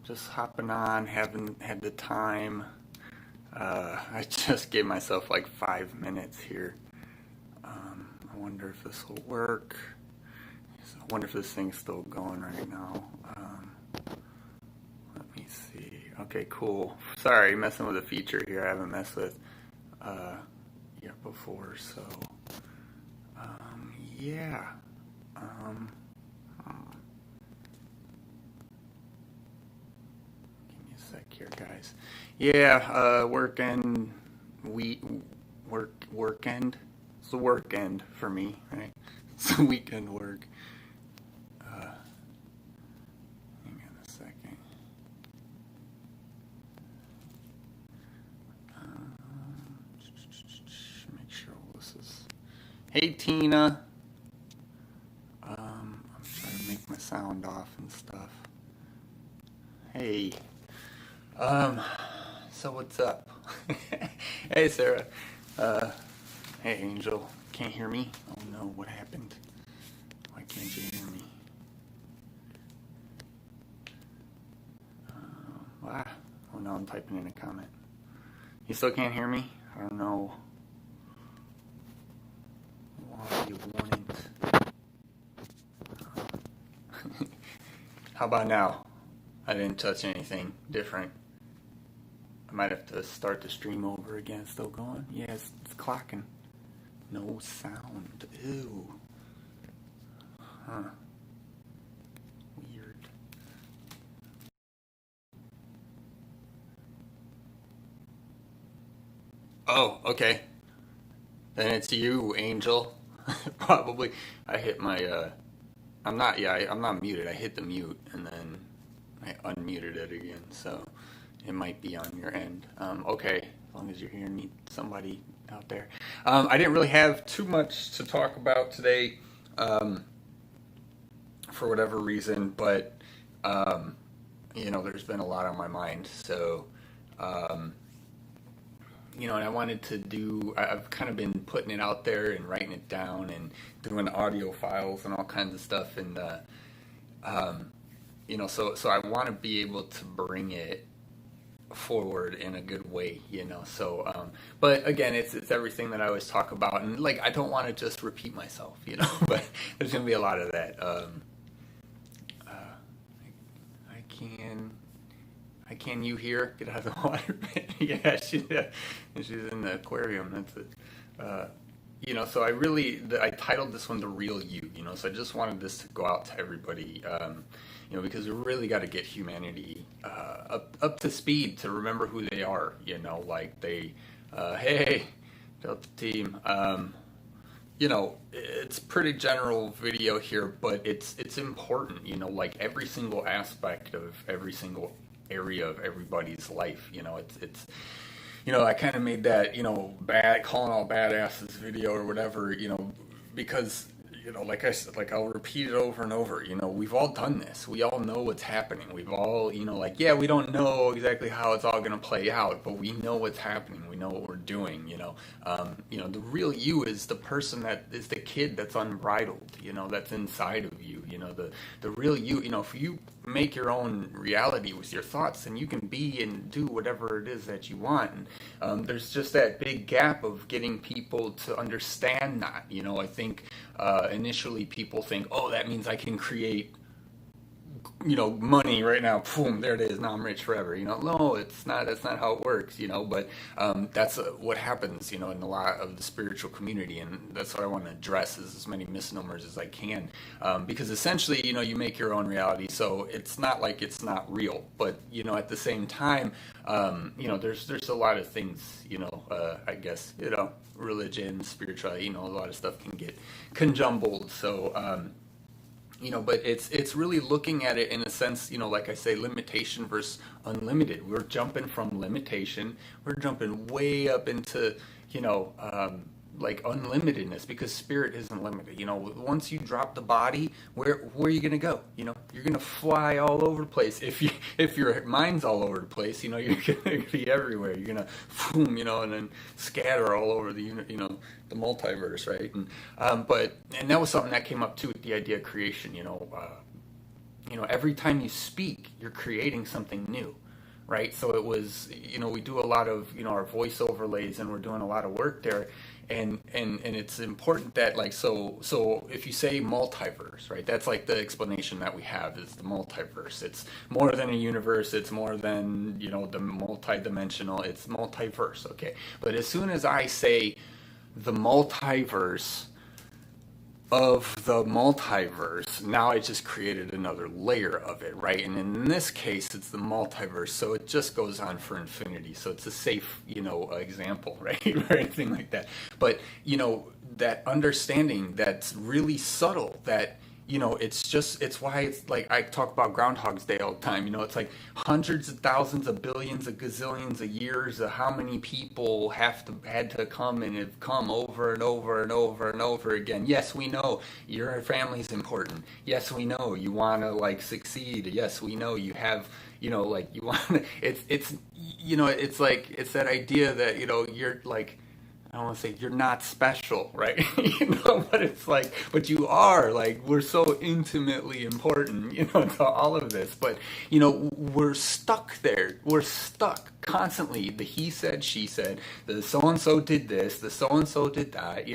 just hopping on, haven't had the time. I just gave myself like 5 minutes here. I wonder if this will work. I wonder if this thing's still going right now. Let me see. Okay, cool. Sorry, messing with a feature here I haven't messed with yet before. So, yeah. Give me a sec here, guys. Yeah, workend. It's the work end for me, right? It's the weekend work. Hang on a second. Make sure all this is. Hey, Tina. I'm trying to make my sound off and stuff. Hey. So what's up? Hey, Sarah. Hey, Angel. Can't hear me? Oh no, what happened? Why can't you hear me? Oh no, I'm typing in a comment. You still can't hear me? I don't know why you wouldn't. How about now? I didn't touch anything different. I might have to start the stream over again. Still going? Yeah, it's clocking. No sound. Ew. Huh. Weird. Oh, okay. Then it's you, Angel. Probably. I hit my, I'm not, yeah, I'm not muted. I hit the mute and then I unmuted it again. So it might be on your end. Okay, as long as you're hearing me, somebody out there. I didn't really have too much to talk about today, for whatever reason, but there's been a lot on my mind. So, and I wanted to do. I've kind of been putting it out there and writing it down and doing audio files and all kinds of stuff, and so I want to be able to bring it forward in a good way, so but again, it's everything that I always talk about, and like I don't want to just repeat myself, but there's gonna be a lot of that. I can you hear? Get out of the water. Yeah, she's in the aquarium. That's it. So I titled this one "The Real You." So I just wanted this to go out to everybody. Because we really got to get humanity up to speed to remember who they are. Like hey, Delta team. It's pretty general video here, but it's important. Like every single aspect of every single area of everybody's life. It's I kind of made that bad calling all badasses video or whatever. Because like I said, like I'll repeat it over and over. We've all done this. We all know what's happening. We've all, yeah, we don't know exactly how it's all going to play out, but we know what's happening. We know what we're doing. The real you is the person that is the kid that's unbridled. That's inside of you. The real you. If you make your own reality with your thoughts, then you can be and do whatever it is that you want. And there's just that big gap of getting people to understand that. I think initially people think, oh, that means I can create money right now. Boom, there it is. Now I'm rich forever. No, it's not. That's not how it works. But that's what happens. In a lot of the spiritual community, and that's what I want to address is as many misnomers as I can, because essentially, you make your own reality. So it's not like it's not real, but at the same time, there's a lot of things. I guess religion, spirituality. A lot of stuff can get conjumbled. So. But it's really looking at it in a sense, like I say, limitation versus unlimited. We're jumping from limitation, we're jumping way up into, like unlimitedness, because spirit isn't limited. Once you drop the body, where are you gonna go? You're gonna fly all over the place. If your mind's all over the place, you're gonna be everywhere. You're gonna boom, and then scatter all over the the multiverse, right? And that was something that came up too with the idea of creation. every time you speak, you're creating something new, right? So it was, we do a lot of, our voice overlays, and we're doing a lot of work there. And it's important that, like, so if you say multiverse, right, that's like the explanation that we have is the multiverse. It's more than a universe, it's more than, the multidimensional, it's multiverse, okay? But as soon as I say the multiverse of the multiverse, now I just created another layer of it, right? And in this case, it's the multiverse, so it just goes on for infinity. So it's a safe, example, right? Or anything like that. But, that understanding that's really subtle, that, it's why it's like I talk about Groundhogs Day all the time. It's like hundreds of thousands of billions of gazillions of years of how many people had to come and have come over and over and over and over again. Yes, we know your family's important. Yes, we know you want to like succeed. Yes, we know you have, like you want to, it's like, it's that idea that, you're like, I don't want to say you're not special, right? But it's like, but you are, like, we're so intimately important, to all of this. But, we're stuck there. We're stuck constantly. The he said, she said, the so-and-so did this, the so-and-so did that,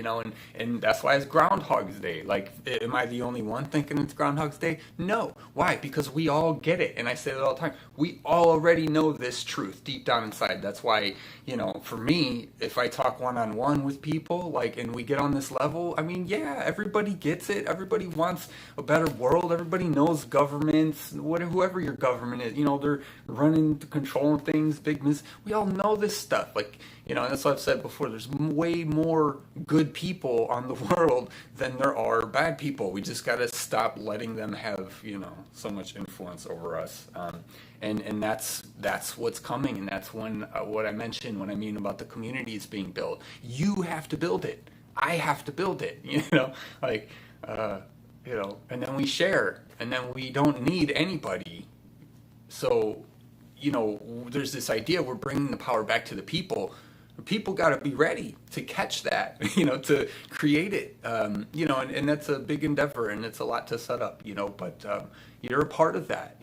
and that's why it's Groundhog's Day. Like, am I the only one thinking it's Groundhog's Day? No. Why? Because we all get it. And I say it all the time. We all already know this truth deep down inside. That's why, for me, if I talk one-on-one with people, like, and we get on this level, I mean, yeah, everybody gets it. Everybody wants a better world. Everybody knows governments, whoever your government is, they're running, controlling things, big business. We all know this stuff. Like, that's what I've said before. There's way more good people on the world than there are bad people. We just got to stop letting them have, so much influence over us. And that's what's coming, and that's when what I mentioned when I mean about the communities being built. You have to build it. I have to build it. And then we share, and then we don't need anybody. So, there's this idea we're bringing the power back to the people. People got to be ready to catch that, to create it, and that's a big endeavor, and it's a lot to set up, but you're a part of that,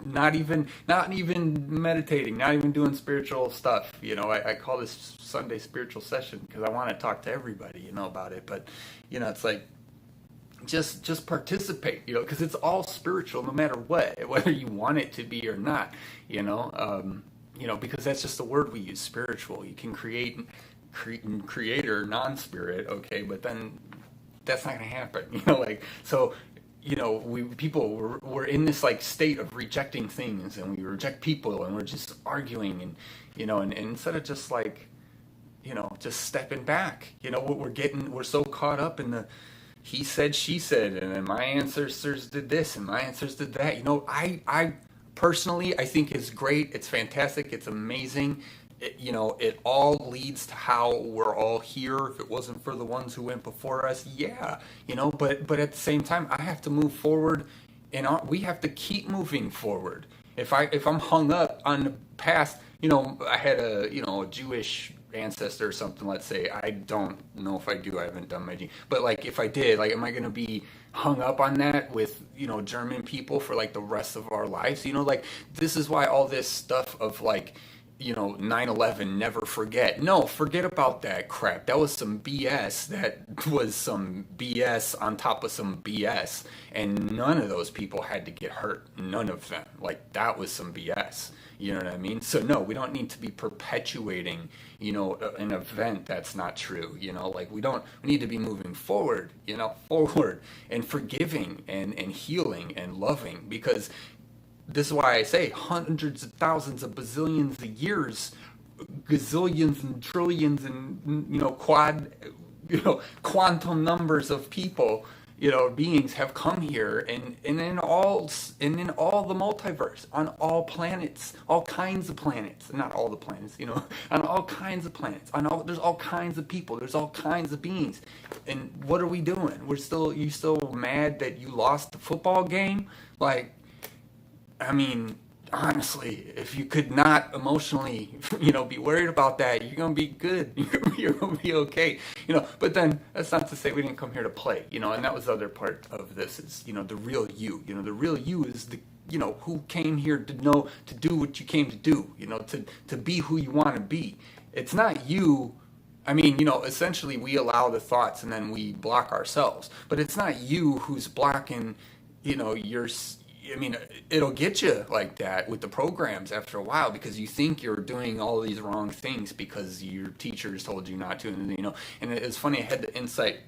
not even meditating, not even doing spiritual stuff, I call this Sunday spiritual session because I want to talk to everybody, about it, but, it's like, just participate, because it's all spiritual no matter what, whether you want it to be or not, because that's just the word we use, spiritual. You can create or non-spirit, okay, but then that's not going to happen, so, we're in this like state of rejecting things, and we reject people, and we're just arguing, and instead of just like, just stepping back, we're so caught up in the he said, she said, and then my ancestors did this, and my ancestors did that. I personally, I think it's great. It's fantastic. It's amazing. It all leads to how we're all here. If it wasn't for the ones who went before us, yeah, but at the same time, I have to move forward, and we have to keep moving forward. If I'm hung up on the past, I had a Jewish ancestor or something, let's say. I don't know if I do. I haven't done my gene. But like if I did, like am I going to be hung up on that with, German people for like the rest of our lives? Like this is why all this stuff of like, 9/11, never forget. No, forget about that crap. That was some BS. That was some BS on top of some BS. And none of those people had to get hurt. None of them. Like that was some BS. You know what I mean? So no, we don't need to be perpetuating, an event that's not true. Like we need to be moving forward, forward and forgiving and healing and loving, because this is why I say hundreds of thousands of bazillions of years, gazillions and trillions and, quantum numbers of people, beings have come here and in all the multiverse, on all planets, all kinds of planets, not all the planets, on all kinds of planets, there's all kinds of people, there's all kinds of beings. And what are we doing? You still mad that you lost the football game? Like, I mean, honestly, if you could not emotionally, be worried about that, you're gonna be good. You're gonna be okay. But then that's not to say we didn't come here to play. And that was the other part of this is, the real you. The real you is the who came here to do what you came to do. To be who you want to be. It's not you. I mean, essentially we allow the thoughts and then we block ourselves. But it's not you who's blocking, your. I mean, it'll get you like that with the programs after a while because you think you're doing all these wrong things because your teachers told you not to, and it's funny. I had the insight.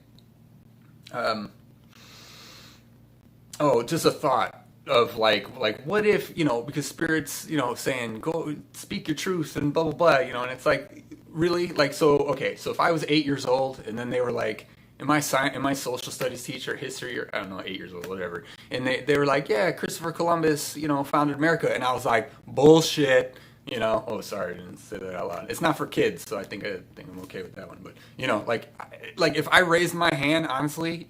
Just a thought of like what if because spirits saying go speak your truth and blah blah blah, and it's like really like so okay. So if I was 8 years old and then they were like. And my social studies teacher, history, or I don't know, 8 years old, whatever. And they were like, yeah, Christopher Columbus, founded America. And I was like, bullshit, Oh, sorry, I didn't say that out loud. It's not for kids, so I think I'm okay with that one. But like if I raised my hand, honestly,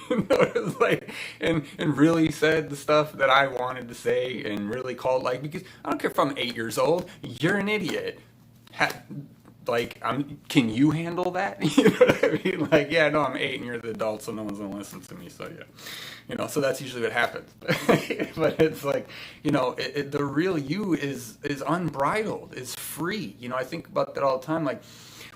it was like, and really said the stuff that I wanted to say, and really called because I don't care if I'm 8 years old, you're an idiot. Can you handle that? You know what I mean? Like, yeah, no, I'm 8 and you're the adult, so no one's gonna listen to me. So yeah, so that's usually what happens. But it's like, the real you is unbridled, is free. I think about that all the time. Like,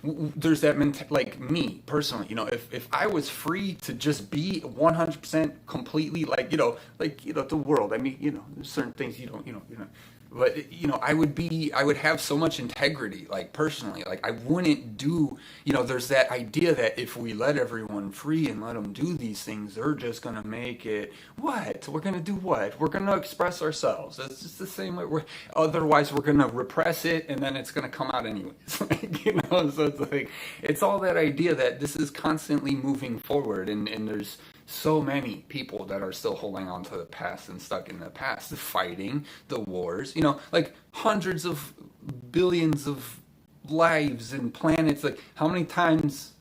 there's that like me personally. If I was free to just be 100% completely the world. I mean, there's certain things you don't. But I would have so much integrity, like personally, like I wouldn't do, there's that idea that if we let everyone free and let them do these things, they're just gonna make it. What? We're gonna do what? We're gonna express ourselves. That's just the same way. Otherwise we're gonna repress it, and then it's gonna come out anyways. So it's like it's all that idea that this is constantly moving forward, and there's so many people that are still holding on to the past and stuck in the past, fighting the wars, like hundreds of billions of lives and planets. Like, how many times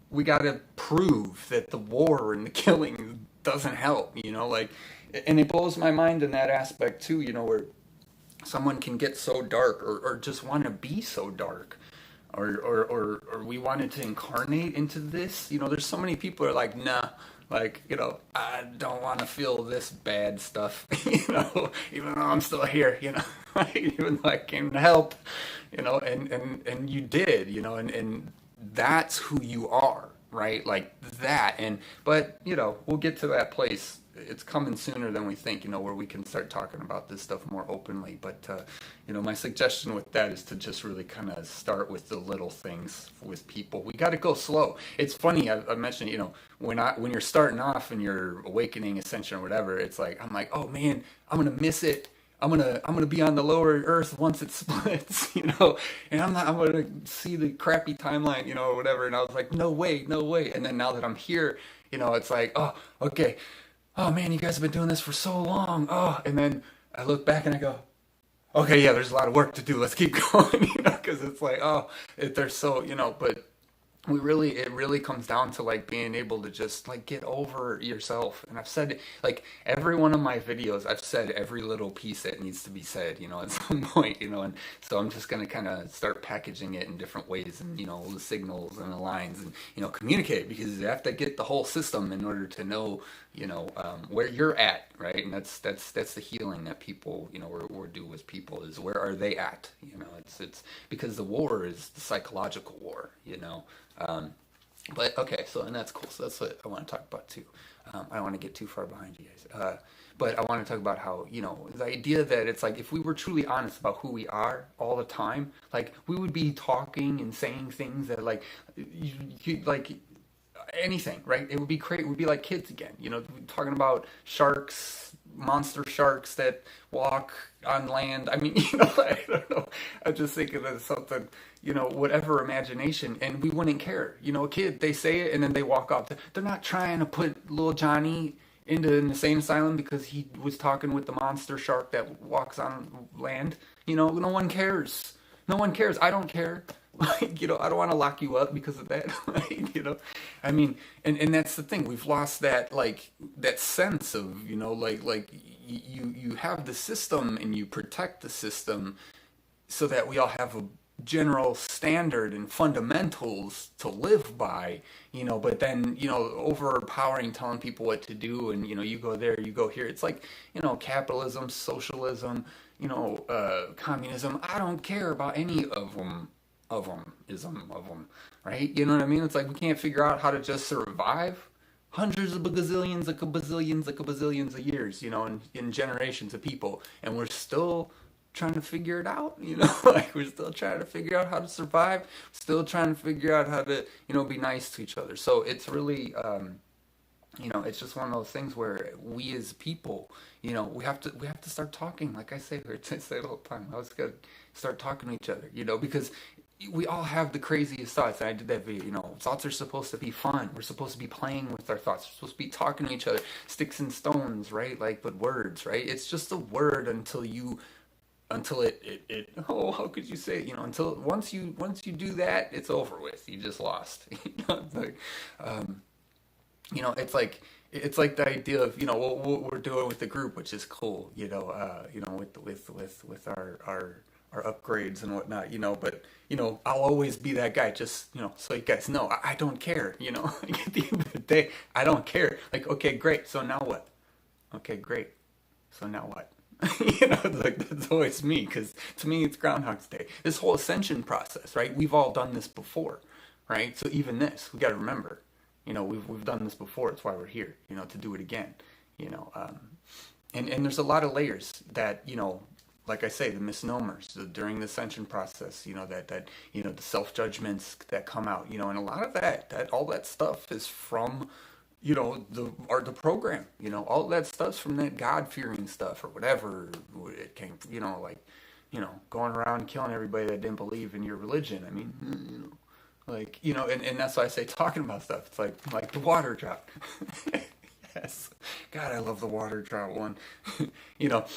we got to prove that the war and the killing doesn't help, and it blows my mind in that aspect too, where someone can get so dark or just want to be so dark. Or we wanted to incarnate into this. There's so many people who are like, nah, like, I don't want to feel this bad stuff, even though I'm still here, even though I came to help, and you did, and that's who you are, right? Like that. But we'll get to that place. It's coming sooner than we think, where we can start talking about this stuff more openly. But, my suggestion with that is to just really kind of start with the little things with people. We got to go slow. It's funny. I mentioned, when you're starting off and you're awakening, ascension, or whatever, it's like, I'm like, oh man, I'm going to miss it. I'm gonna be on the lower earth once it splits, and I'm gonna see the crappy timeline, or whatever. And I was like, no way. And then now that I'm here, it's like, oh, okay. Oh man, you guys have been doing this for so long. Oh, and then I look back and I go, okay, yeah, there's a lot of work to do. Let's keep going, because it's like, they're so, but it really comes down to like being able to just like get over yourself. And I've said like every one of my videos, I've said every little piece that needs to be said, at some point, and so I'm just going to kind of start packaging it in different ways, and, the signals and the lines, and, communicate, because you have to get the whole system in order to know, where you're at, right? And that's the healing that people, or do with people, is where are they at? It's because the war is the psychological war, but okay, so, and that's cool. So that's what I want to talk about too. I don't want to get too far behind you guys. But I want to talk about how, the idea that it's like, if we were truly honest about who we are all the time, like we would be talking and saying things that like, like anything, right? It would be great. It would be like kids again, talking about sharks, monster sharks that walk on land. I mean, I don't know. I'm just thinking of something, whatever imagination, and we wouldn't care. A kid, they say it and then they walk off. They're not trying to put little Johnny into an insane asylum because he was talking with the monster shark that walks on land. No one cares. No one cares. I don't care. Like, I don't want to lock you up because of that. I mean, and that's the thing. We've lost that, like, that sense of, like, you have the system and you protect the system so that we all have a general standard and fundamentals to live by, but then, overpowering, telling people what to do, and, you go there, you go here. It's like, capitalism, socialism, communism. I don't care about any of them, right? You know what I mean? It's like we can't figure out how to just survive hundreds of gazillions, like a bazillions of years, in generations of people, and we're still trying to figure it out, like we're still trying to figure out how to survive, still trying to figure out how to, be nice to each other. So it's really, it's just one of those things where we as people, we have to start talking. Like I say it all the time. I always got to start talking to each other, because we all have the craziest thoughts. And I did that video, thoughts are supposed to be fun. We're supposed to be playing with our thoughts. We're supposed to be talking to each other, sticks and stones, right? Like, but words, right? It's just a word until it how could you say it? Until once you do that, it's over with. You just lost. It's like the idea of what we're doing with the group, which is cool. With our upgrades and whatnot. But I'll always be that guy. Just so you guys know, I don't care. At the end of the day, I don't care. Like, okay, great. So now what? Okay, great. So now what? That's always me, because to me it's Groundhog's Day. This whole ascension process, right? We've all done this before, right? So even this, we got to remember, we've done this before. It's why we're here, to do it again, and there's a lot of layers that, like I say, the misnomers during the ascension process, that the self-judgments that come out, and a lot of that all that stuff is from the program, all that stuff's from that God-fearing stuff or whatever it came from, going around killing everybody that didn't believe in your religion. I mean, and that's why I say talking about stuff. It's like the water drought. Yes. God, I love the water drought one. And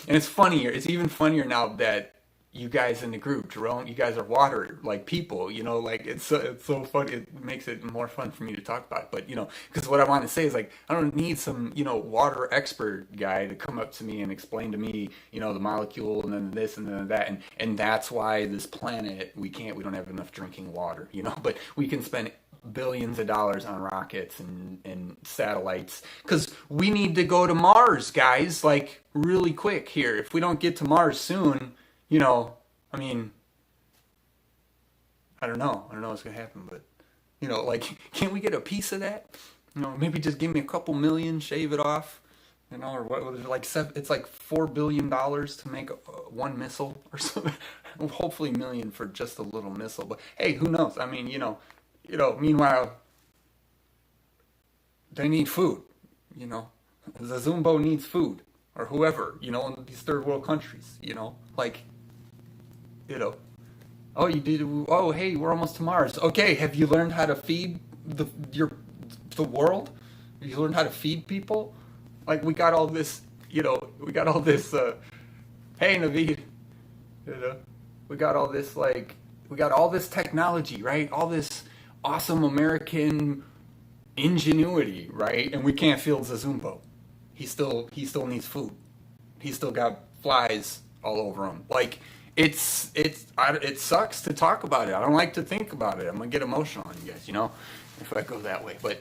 it's funnier. It's even funnier now that you guys in the group, Jerome, you guys are water people, it's so funny. It makes it more fun for me to talk about. But because what I want to say is I don't need some water expert guy to come up to me and explain to me the molecule and then this and then that, and that's why this planet we don't have enough drinking water, but we can spend billions of dollars on rockets and satellites because we need to go to Mars, guys, really quick here. If we don't get to Mars soon, I mean, I don't know what's going to happen, but, can't we get a piece of that? Maybe just give me a couple million, shave it off, or what, it's like $4 billion to make one missile or something. Hopefully a million for just a little missile, but hey, who knows? I mean, meanwhile, they need food, the Zumbo needs food, or whoever, in these third world countries, oh, you did. Oh, hey, we're almost to Mars. Okay, have you learned how to feed the world? Have you learned how to feed people? We got all this, hey, Naveed, we got all this, we got all this technology, right? All this awesome American ingenuity, right? And we can't field Zazumbo. He still needs food. He still got flies all over him. It sucks to talk about it. I don't like to think about it. I'm gonna get emotional on you guys, if I go that way. But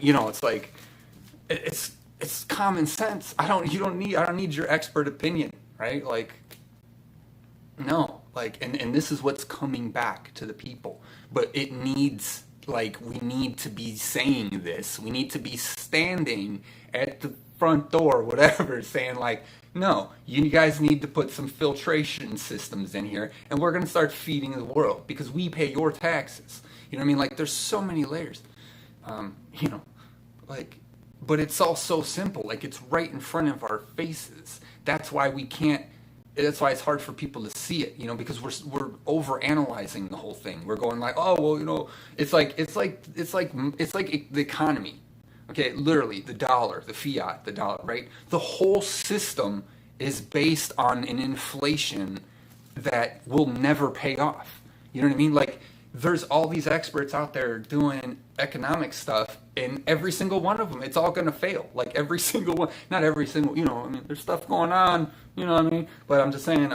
it's common sense. I don't need your expert opinion, right? No. And this is what's coming back to the people. But it needs, we need to be saying this. We need to be standing at the front door, whatever, saying no, you guys need to put some filtration systems in here, and we're going to start feeding the world because we pay your taxes. You know what I mean? There's so many layers, but it's all so simple. It's right in front of our faces. That's why it's hard for people to see it, because we're over analyzing the whole thing. We're going oh, well, it's like the economy. Okay, literally, the dollar, the fiat, the dollar, right? The whole system is based on an inflation that will never pay off. You know what I mean? There's all these experts out there doing economic stuff, and every single one of them, it's all going to fail. Like every single one, not every single, I mean, there's stuff going on, you know what I mean? But I'm just saying,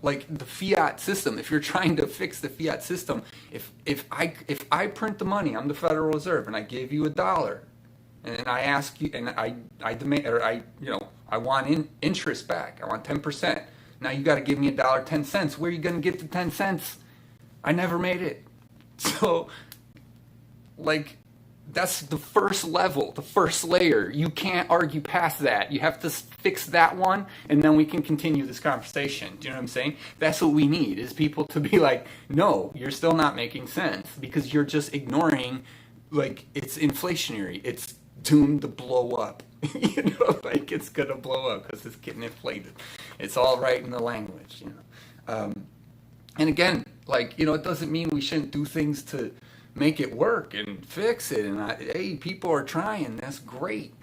like the fiat system, if you're trying to fix the fiat system, if I print the money, I'm the Federal Reserve, and I give you $1, and I ask you, and I demand, or I want interest back. I want 10%. Now you got to give me $1.10. Where are you going to get the 10 cents? I never made it. So, like, that's the first level, the first layer. You can't argue past that. You have to fix that one, and then we can continue this conversation. Do you know what I'm saying? That's what we need, is people to be like, no, you're still not making sense, because you're just ignoring, like, it's inflationary. It's doomed to blow up. Like, it's going to blow up because it's getting inflated. It's all right in the language, And again, like, it doesn't mean we shouldn't do things to make it work and fix it. And hey, people are trying. That's great,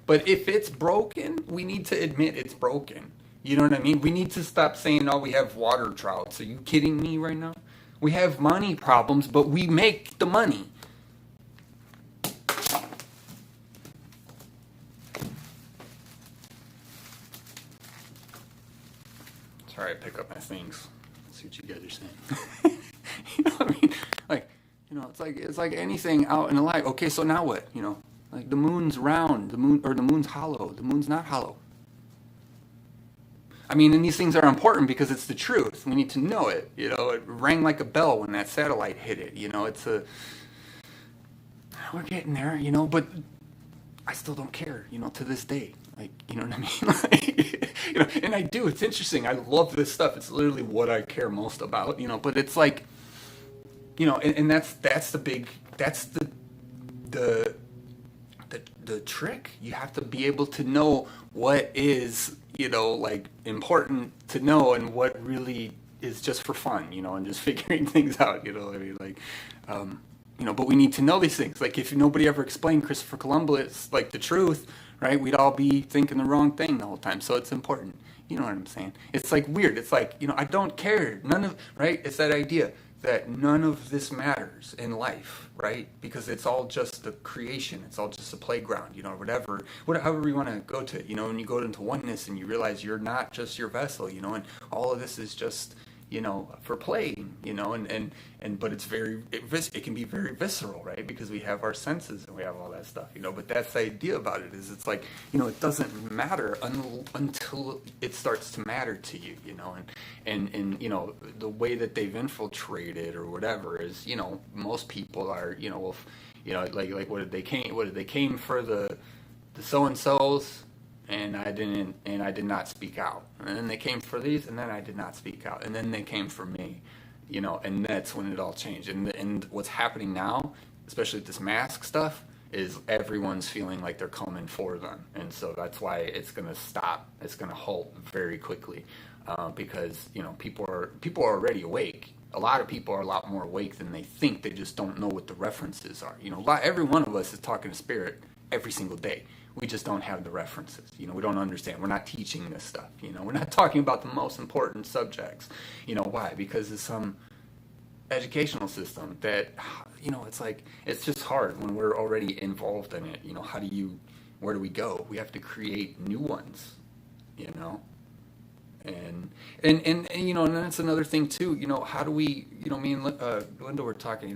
But if it's broken, we need to admit it's broken. You know what I mean? We need to stop saying, oh, we have water droughts. Are you kidding me right now? We have money problems, but we make the money. Sorry, I pick up my things. See what you guys are saying. You know what I mean? Like, it's like anything out in the light. Okay, so now what? Like the moon's round, the moon's hollow. The moon's not hollow. I mean, and these things are important because it's the truth. We need to know it. It rang like a bell when that satellite hit it. We're getting there. But I still don't care. To this day. Like, you know what I mean? Like, and I do. It's interesting. I love this stuff. It's literally what I care most about. But it's like, and that's the trick. You have to be able to know what is, like important to know and what really is just for fun, and just figuring things out, I mean, like, but we need to know these things. Like, if nobody ever explained Christopher Columbus, like, the truth, right, we'd all be thinking the wrong thing the whole time. So it's important. You know what I'm saying? It's like weird. It's like, I don't care. Right? It's that idea that none of this matters in life, right? Because it's all just the creation. It's all just a playground, whatever, however you want to go to it, when you go into oneness and you realize you're not just your vessel, and all of this is just, for playing, but it can be very visceral, right? Because we have our senses and we have all that stuff, but that's the idea about it, is it's like, it doesn't matter until it starts to matter to you, and the way that they've infiltrated or whatever is, most people are, like what did they came for the so-and-sos, and I did not speak out. And then they came for these, and then I did not speak out. And then they came for me, and that's when it all changed. And what's happening now, especially with this mask stuff, is everyone's feeling like they're coming for them. And so that's why it's going to stop. It's going to halt very quickly, because, people are already awake. A lot of people are a lot more awake than they think. They just don't know what the references are. Every one of us is talking to spirit every single day. We just don't have the references. We don't understand. We're not teaching this stuff. We're not talking about the most important subjects. Why? Because it's some educational system that, it's like, it's just hard when we're already involved in it. Where do we go? We have to create new ones, and that's another thing too. How do we, me and Linda were talking,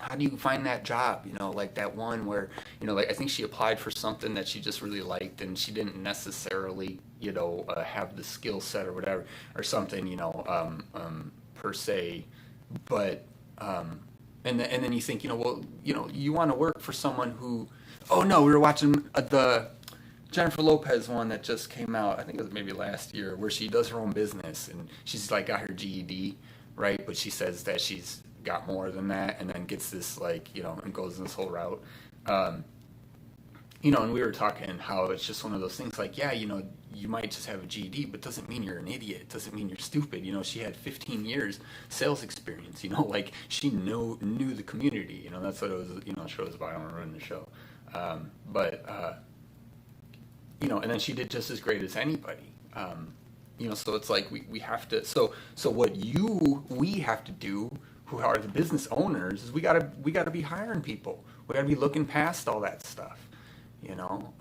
how do you find that job? Like that one where, like I think she applied for something that she just really liked, and she didn't necessarily, have the skill set or whatever or something, per se. But and then you think, well, you want to work for someone who, oh no, we were watching the Jennifer Lopez one that just came out. I think it was maybe last year, where she does her own business and she's like got her GED, right? But she says that she's got more than that, and then gets this, like, and goes this whole route, and we were talking how it's just one of those things, like, yeah, you might just have a GED, but doesn't mean you're an idiot. It doesn't mean you're stupid. She had 15 years sales experience, like she knew the community, that's what it was, the show was about. I don't want to ruin the show, and then she did just as great as anybody. So it's like we have to, so what we have to do who are the business owners, is we gotta be hiring people. We gotta be looking past all that stuff. You know,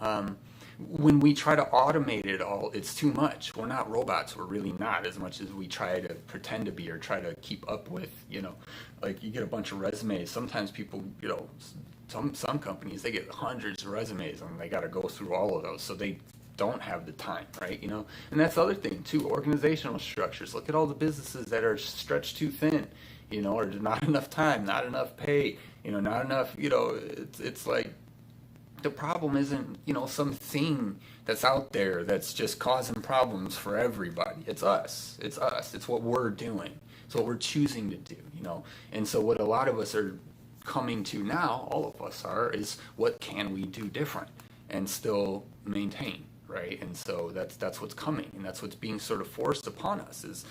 when we try to automate it all, it's too much. We're not robots. We're really not, as much as we try to pretend to be or try to keep up with. You know, like you get a bunch of resumes. Sometimes people, you know, some companies, they get hundreds of resumes and they got to go through all of those. So they don't have the time, right? You know, and that's the other thing too. Organizational structures. Look at all the businesses that are stretched too thin. You know, or not enough time, not enough pay. You know, not enough. You know, it's like. The problem isn't, you know, something that's out there that's just causing problems for everybody. It's us. It's us. It's what we're doing. It's what we're choosing to do, you know. And so what a lot of us are coming to now, all of us are, is what can we do different and still maintain, right? And so that's what's coming, and that's what's being sort of forced upon us is,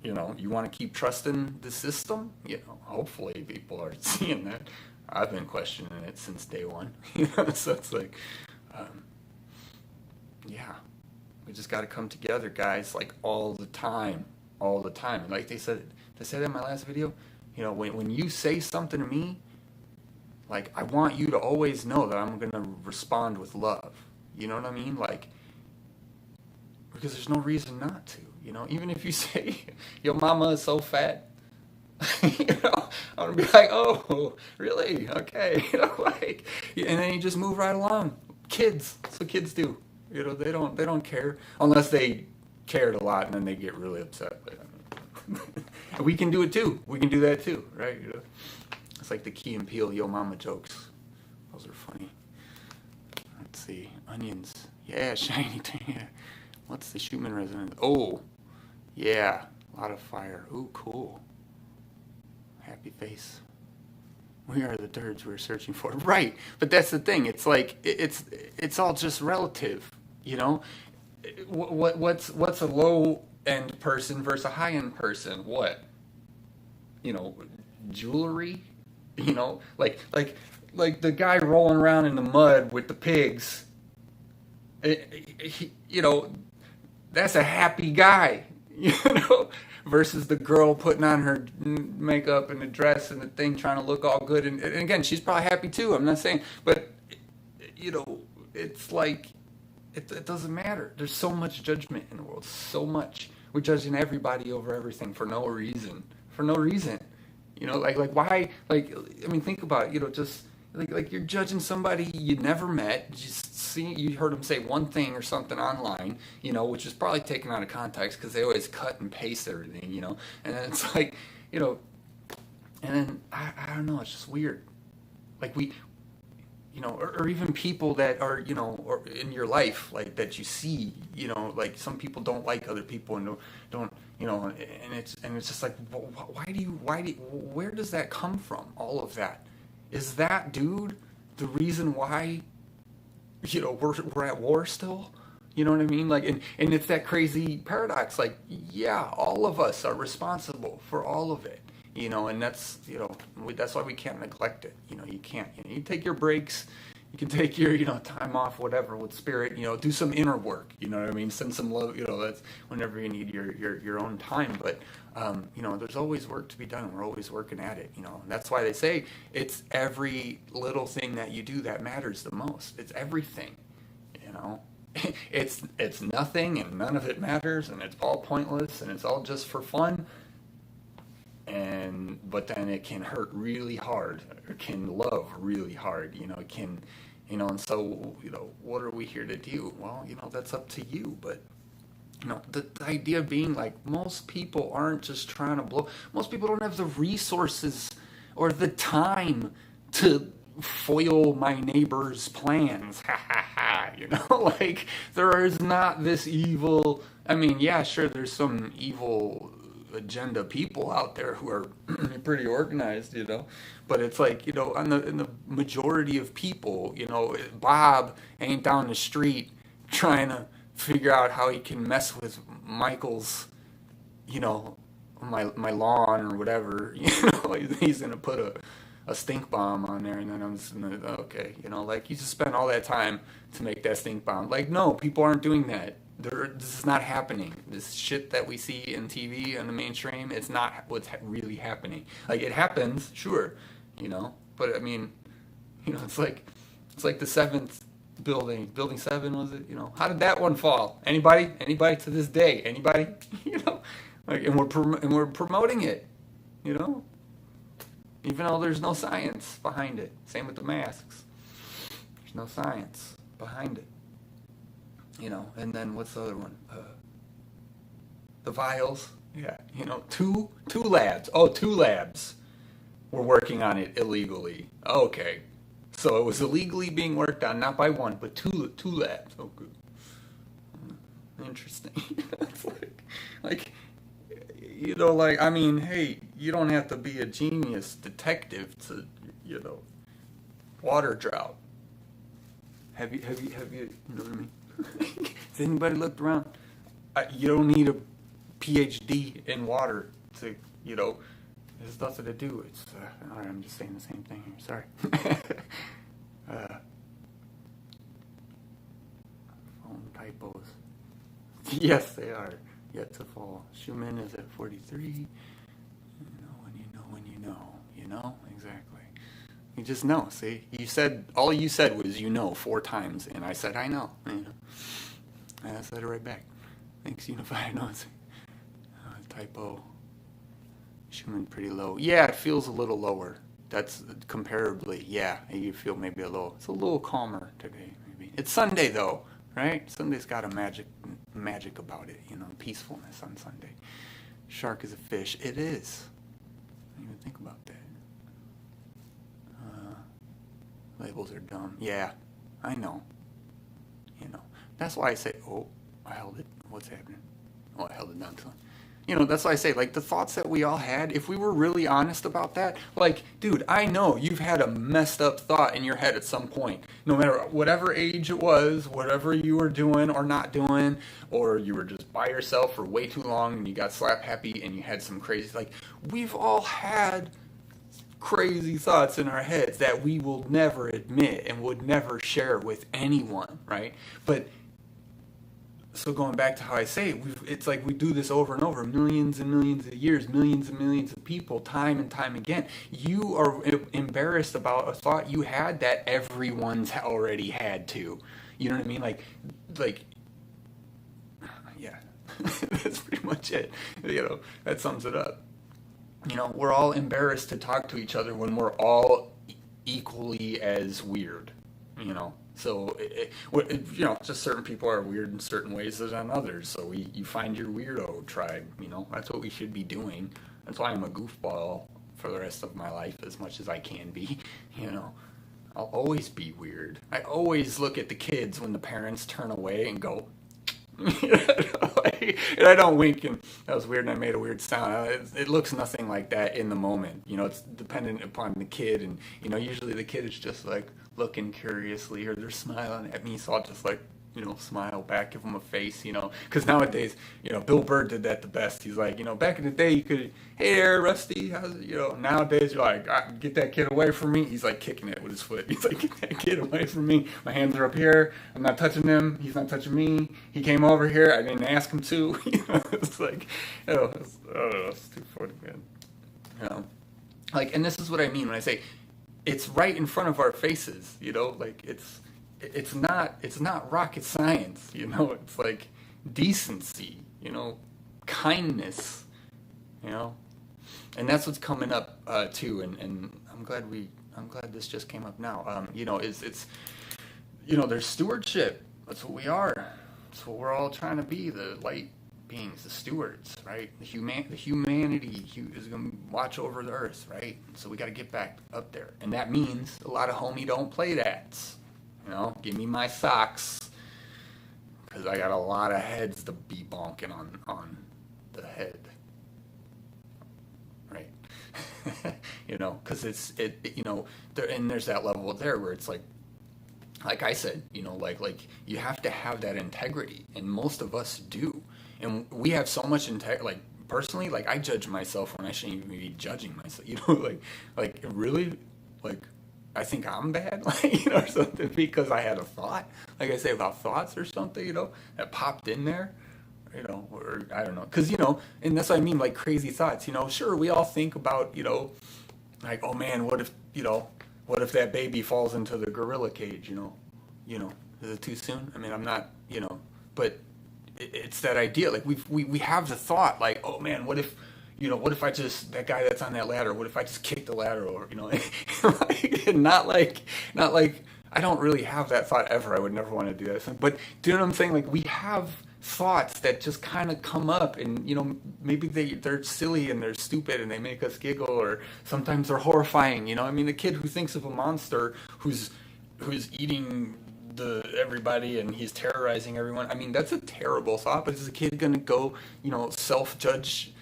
you know, you want to keep trusting the system? You know, hopefully people are seeing that. I've been questioning it since day one, you know, so it's like, yeah, we just got to come together, guys, like all the time. And like they said in my last video, you know, when you say something to me, like, I want you to always know that I'm going to respond with love. You know what I mean? Like, because there's no reason not to, you know, even if you say, your mama is so fat. You know, I'm gonna be like, oh, really? Okay, you know, like, and then you just move right along. Kids, that's what kids do. You know, they don't care unless they cared a lot, and then they get really upset. And we can do it too. We can do that too, right? You know, it's like the Key and Peele Yo Mama jokes. Those are funny. Let's see, onions. Yeah, shiny. Yeah. What's the Schumann resonance? Oh, yeah, a lot of fire. Ooh, cool. Happy face. We are the turds we're searching for. Right. But that's the thing. It's like, it's all just relative, you know? What's a low end person versus a high end person? What? You know, jewelry? You know, like the guy rolling around in the mud with the pigs. You know, that's a happy guy, you know? Versus the girl putting on her makeup and the dress and the thing, trying to look all good. And again, she's probably happy too. I'm not saying, but, you know, it's like, it doesn't matter. There's so much judgment in the world, so much. We're judging everybody over everything for no reason. You know, like why, like, I mean, think about it, you know, just like you're judging somebody you never met, you heard them say one thing or something online, you know, which is probably taken out of context because they always cut and paste everything, you know, and then it's like, you know, and then I don't know, it's just weird. Like we, you know, or even people that are, you know, or in your life, like that you see, you know, like some people don't like other people and don't, you know, and it's just like, where does that come from? All of that. Is that dude the reason why, you know, we're at war still? You know what I mean? Like, and it's that crazy paradox. Like, yeah, all of us are responsible for all of it. You know, and that's, you know, that's why we can't neglect it. You know, you can't. You know, you take your breaks. You can take your, you know, time off, whatever, with spirit. You know, do some inner work. You know what I mean? Send some love. You know, that's whenever you need your own time. But you know, there's always work to be done. We're always working at it. You know, and that's why they say it's every little thing that you do that matters the most. It's everything. You know, it's nothing and none of it matters, and it's all pointless, and it's all just for fun. But then it can hurt really hard, or can love really hard, you know, it can, you know, and so, you know, what are we here to do? Well, you know, that's up to you, but, you know, the idea being, like, most people aren't just trying to blow, most people don't have the resources or the time to foil my neighbor's plans, ha ha ha, you know, like, there is not this evil, I mean, yeah, sure, there's some evil agenda people out there who are pretty organized, you know, but it's like, you know, in the majority of people, you know, Bob ain't down the street trying to figure out how he can mess with Michael's, you know, my lawn or whatever, you know, he's gonna put a stink bomb on there, and then I'm just gonna, okay, you know, like, you just spent all that time to make that stink bomb. Like, no, people aren't doing that. This is not happening. This shit that we see in TV and the mainstream, it's not what's really happening. Like, it happens, sure, but I mean, it's like the seventh building 7, was it? How did that one fall? Anybody to this day? Anybody? Like, and we're promoting it, even though there's no science behind it. Same with the masks. There's no science behind it. And then what's the other one? The vials. Yeah, two labs. Oh, 2 labs were working on it illegally. Okay. So it was illegally being worked on, not by one, but two labs. Oh, good. Interesting. It's I mean, hey, you don't have to be a genius detective to, water drought. Have you, you know what I mean? Has anybody looked around? You don't need a PhD in water to, there's nothing to do. It's, all right, I'm just saying the same thing here. Sorry. Phone typos. Yes, they are yet to fall. Schumann is at 43. When you know, exactly. You just know, see? All you said was 4 times, and I said, I know. And I said it right back. Thanks, Unified Announcing. Typo. Schumann pretty low. Yeah, it feels a little lower. That's comparably, yeah, you feel maybe it's a little calmer today, maybe. It's Sunday, though, right? Sunday's got a magic about it, peacefulness on Sunday. Shark is a fish. It is. I didn't even think about that. Labels are dumb. Yeah, I know. That's why I say, I held it. What's happening? I held it down to that's why I say, like, the thoughts that we all had, if we were really honest about that, like, dude, I know you've had a messed up thought in your head at some point, no matter whatever age it was, whatever you were doing or not doing, or you were just by yourself for way too long and you got slap happy and you had some crazy, like, we've all had crazy thoughts in our heads that we will never admit and would never share with anyone, right? But so going back to how I say, it's like we do this over and over, millions and millions of years, millions and millions of people, time and time again. You are embarrassed about a thought you had that everyone's already had to. You know what I mean? Like, yeah, that's pretty much it. That sums it up. We're all embarrassed to talk to each other when we're all equally as weird, So, just certain people are weird in certain ways than others. So you find your weirdo tribe, That's what we should be doing. That's why I'm a goofball for the rest of my life as much as I can be, I'll always be weird. I always look at the kids when the parents turn away and go, and I don't wink, and that was weird, and I made a weird sound. It looks nothing like that in the moment. It's dependent upon the kid, and, usually the kid is just, like, looking curiously, or they're smiling at me, so I'll just, like, smile back, give them a face, because nowadays, Bill Burr did that the best. He's like, back in the day, you could, hey there, Rusty, how's it, nowadays, you're like, get that kid away from me. He's like kicking it with his foot. He's like, get that kid away from me. My hands are up here. I'm not touching him. He's not touching me. He came over here. I didn't ask him to. It's like, I don't know, it's too funny, man. Like, and this is what I mean when I say, it's right in front of our faces, like, it's not rocket science, it's like decency, kindness, and that's what's coming up too, and I'm glad this just came up now. It's there's stewardship. That's what we are. That's what we're all trying to be, the light beings, the stewards, right? The humanity is going to watch over the earth, right? So we got to get back up there, and that means a lot of homie don't play that's. Give me my socks, because I got a lot of heads to be bonking on the head, right? Because and there's that level there where it's like I said, like you have to have that integrity, and most of us do, and we have so much integrity. Like, personally, like, I judge myself when I shouldn't even be judging myself. Really, like, I think I'm bad, or something, because I had a thought. like I say, about thoughts or something, that popped in there, or I don't know. Because, and that's what I mean, like crazy thoughts, sure, we all think about, like, oh man, what if that baby falls into the gorilla cage, is it too soon? I mean, I'm not, but it's that idea. Like we have the thought, like, oh man, what if I just, that guy that's on that ladder, what if I just kick the ladder over, right? And not like, I don't really have that thought ever. I would never want to do that. But do you know what I'm saying? Like we have thoughts that just kind of come up, and maybe they're silly and they're stupid and they make us giggle, or sometimes they're horrifying. I mean, the kid who thinks of a monster who's eating everybody and he's terrorizing everyone. I mean, that's a terrible thought. But is a kid gonna go self-judge,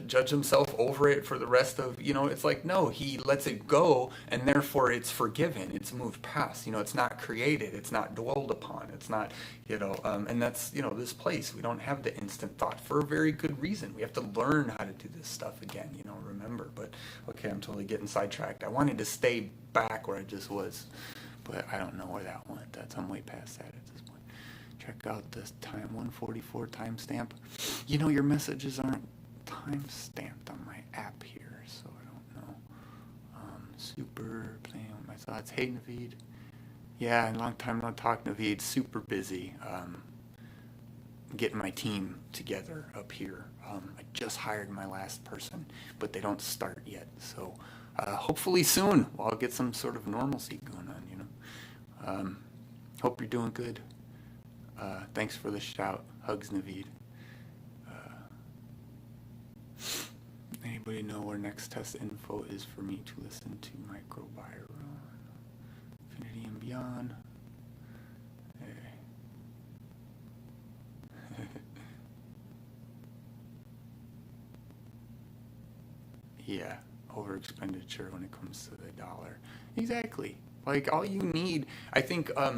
judge himself over it for the rest of, it's like, no, he lets it go, and therefore it's forgiven, it's moved past, it's not created, it's not dwelled upon, it's not, and that's, this place, we don't have the instant thought for a very good reason. We have to learn how to do this stuff again, remember. But okay, I'm totally getting sidetracked. I wanted to stay back where I just was, but I don't know where that went. I'm way past that at this point. Check out this time 144 timestamp. Your messages aren't time stamped on my app here, so I don't know. Super playing with my thoughts. Hey Naveed. Yeah, long time no talk, Naveed. Super busy. Getting my team together up here. I just hired my last person, but they don't start yet. So hopefully soon I'll get some sort of normalcy going on. Hope you're doing good. Thanks for the shout. Hugs, Naveed. Anybody know where next test info is for me to listen to Microbiome? Infinity and Beyond. Hey. Yeah, over expenditure when it comes to the dollar. Exactly. Like all you need, I think I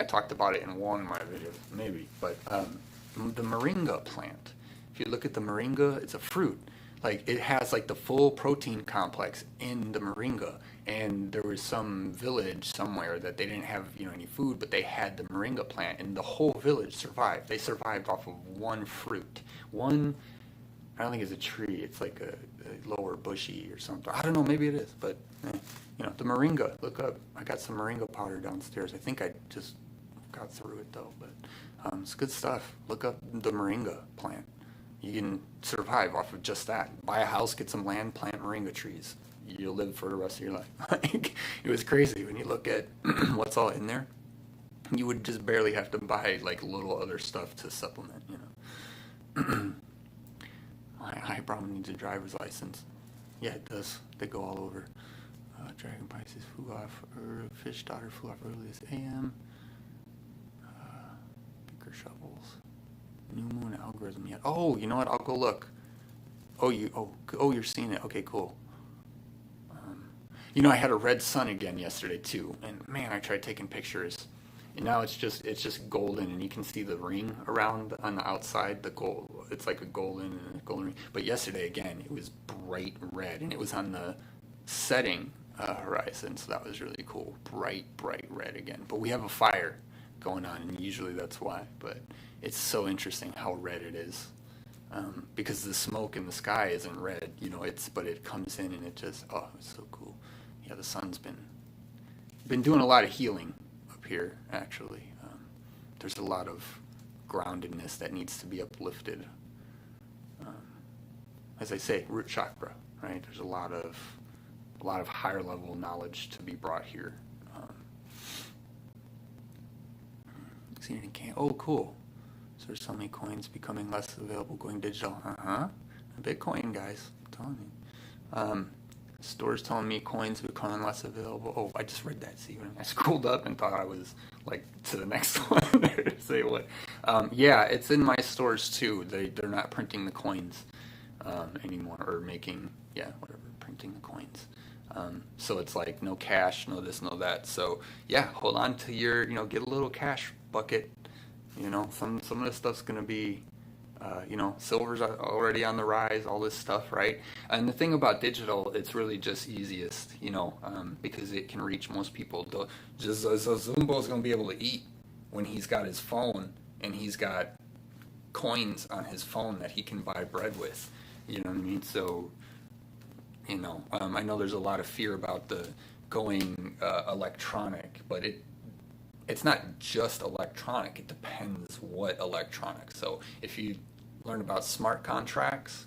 talked about it in one of my videos, maybe, but the Moringa plant. If you look at the Moringa, it's a fruit. Like it has like the full protein complex in the Moringa, and there was some village somewhere that they didn't have any food, but they had the Moringa plant, and the whole village survived. They survived off of one fruit. I don't think it's a tree. It's like a lower bushy or something. I don't know. Maybe it is, but the Moringa. Look up. I got some Moringa powder downstairs. I think I just got through it though, but it's good stuff. Look up the Moringa plant. You can survive off of just that. Buy a house, get some land, plant Moringa trees. You'll live for the rest of your life. Like, it was crazy when you look at what's all in there. You would just barely have to buy like little other stuff to supplement. My eyebrow needs a driver's license. Yeah, it does. They go all over. Dragon Pisces flew off, fish daughter flew off early this AM. Beaker shovels. New moon algorithm yet. Oh, you know what? I'll go look. You're seeing it. Okay, cool. I had a red sun again yesterday too, and man, I tried taking pictures. And now it's just golden, and you can see the ring around on the outside. The gold, it's like a golden ring. But yesterday again, it was bright red, and it was on the setting horizon, so that was really cool. Bright red again. But we have a fire going on, and usually that's why. But it's so interesting how red it is, because the smoke in the sky isn't red, but it comes in and it just it's so cool. Yeah, the sun's been doing a lot of healing here, actually. There's a lot of groundedness that needs to be uplifted. As I say, root chakra, right? There's a lot of higher level knowledge to be brought here. Oh, cool. So there's so many coins becoming less available, going digital. Bitcoin, guys. I'm telling you. Stores telling me coins becoming less available. Oh, I just read that. See, when I scrolled up and thought I was like to the next one to say what. Yeah, it's in my stores too. They're not printing the coins anymore, or printing the coins. So it's like no cash, no this, no that. So yeah, hold on to your, get a little cash bucket. Some of this stuff's gonna be Silver's already on the rise, all this stuff, right? And the thing about digital, it's really just easiest, because it can reach most people. So Zumbo's going to be able to eat when he's got his phone and he's got coins on his phone that he can buy bread with. You know what I mean? So, I know there's a lot of fear about the going electronic, but it's not just electronic. It depends what electronic. So if you learn about smart contracts,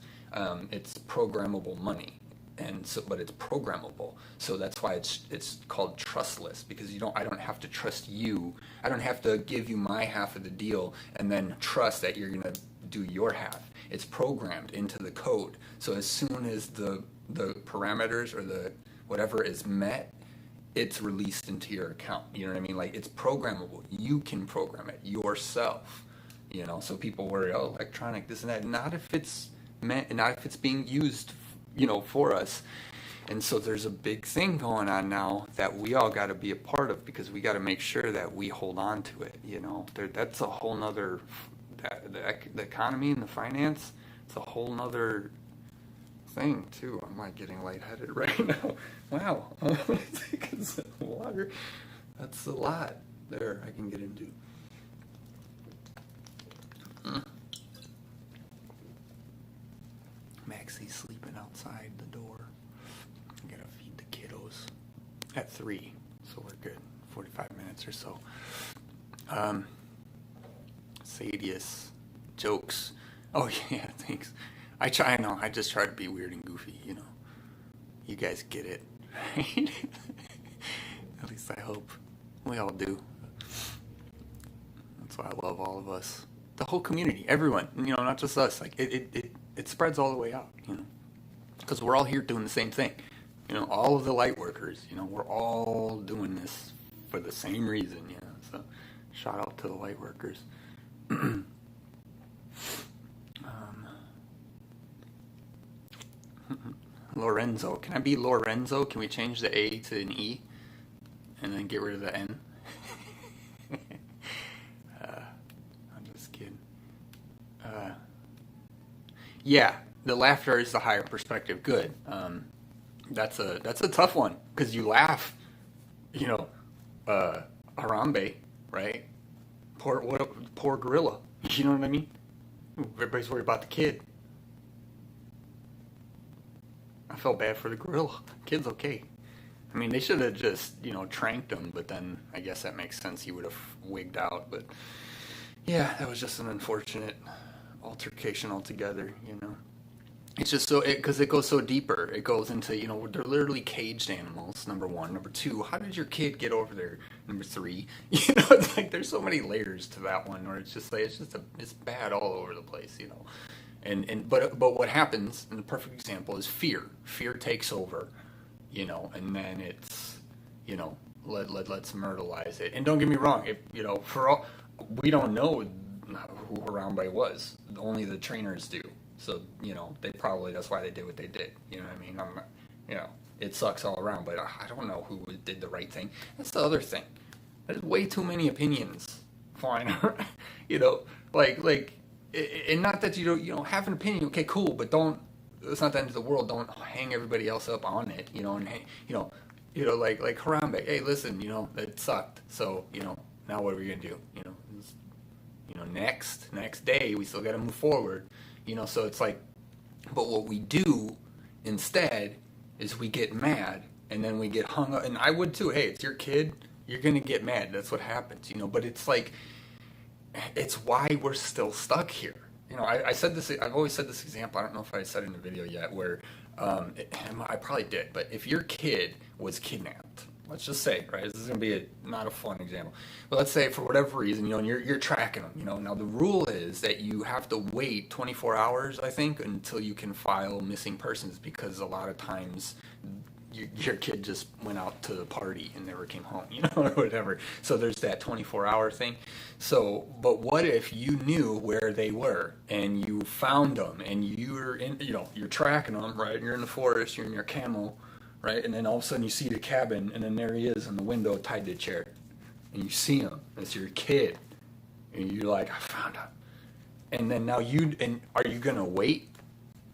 it's programmable money, but it's programmable. So that's why it's called trustless, because I don't have to trust you. I don't have to give you my half of the deal and then trust that you're gonna do your half. It's programmed into the code. So as soon as the parameters or the whatever is met, it's released into your account. You know what I mean? Like, it's programmable. You can program it yourself. So people worry, electronic, this and that. Not if it's being used, for us. And so there's a big thing going on now that we all got to be a part of, because we got to make sure that we hold on to it. That's a whole nother, the economy and the finance, it's a whole nother thing too. I'm like getting lightheaded right now. Wow. Take some water. That's a lot there I can get into. Maxie's sleeping outside the door. I gotta feed the kiddos at 3, so we're good. 45 minutes or so. Sadius jokes. Oh yeah, thanks. I just try to be weird and goofy, You guys get it, right? At least I hope. We all do. That's why I love all of us. The whole community, everyone, not just us. Like, it spreads all the way out, Because we're all here doing the same thing. All of the light workers, we're all doing this for the same reason, So, shout out to the light workers. Lorenzo. Can I be Lorenzo? Can we change the A to an E? And then get rid of the N? I'm just kidding. Yeah, the laughter is the higher perspective. Good. That's a tough one, because you laugh, Harambe, right? Poor gorilla. You know what I mean? Everybody's worried about the kid. I felt bad for the gorilla. Kid's okay. I mean, they should have just, tranked him, but then I guess that makes sense. He would have wigged out. But yeah, that was just an unfortunate altercation altogether, It's just because it goes so deeper. It goes into, they're literally caged animals, number one. Number two, how did your kid get over there? Number three, it's like there's so many layers to that one where it's just like, it's bad all over the place, But what happens, and the perfect example is fear. Fear takes over, and then it's, let's myrtleize it. And don't get me wrong, if we don't know who Harambe was. Only the trainers do. So, that's why they did what they did. You know what I mean? It sucks all around, but I don't know who did the right thing. That's the other thing. There's way too many opinions flying around, and not that you don't have an opinion. Okay, cool, but it's not the end of the world. Don't hang everybody else up on it, and like Harambe. Hey, listen, that sucked. So, now what are we gonna do? Next day we still got to move forward. So it's like, but what we do instead is we get mad and then we get hung up. And I would too. Hey, it's your kid. You're gonna get mad. That's what happens. But it's like, it's why we're still stuck here. I said this. I've always said this example. I don't know if I said it in the video yet. Where I probably did. But if your kid was kidnapped, let's just say, right? This is gonna be not a fun example. But let's say for whatever reason, and you're tracking them. Now the rule is that you have to wait 24 hours, I think, until you can file missing persons, because a lot of times your kid just went out to the party and never came home, or whatever. So there's that 24-hour thing. So, but what if you knew where they were and you found them and you're in, you're tracking them, right? You're in the forest, you're in your camel, right? And then all of a sudden you see the cabin, and then there he is in the window tied to a chair. And you see him. It's your kid. And you're like, I found him. And then now are you gonna wait?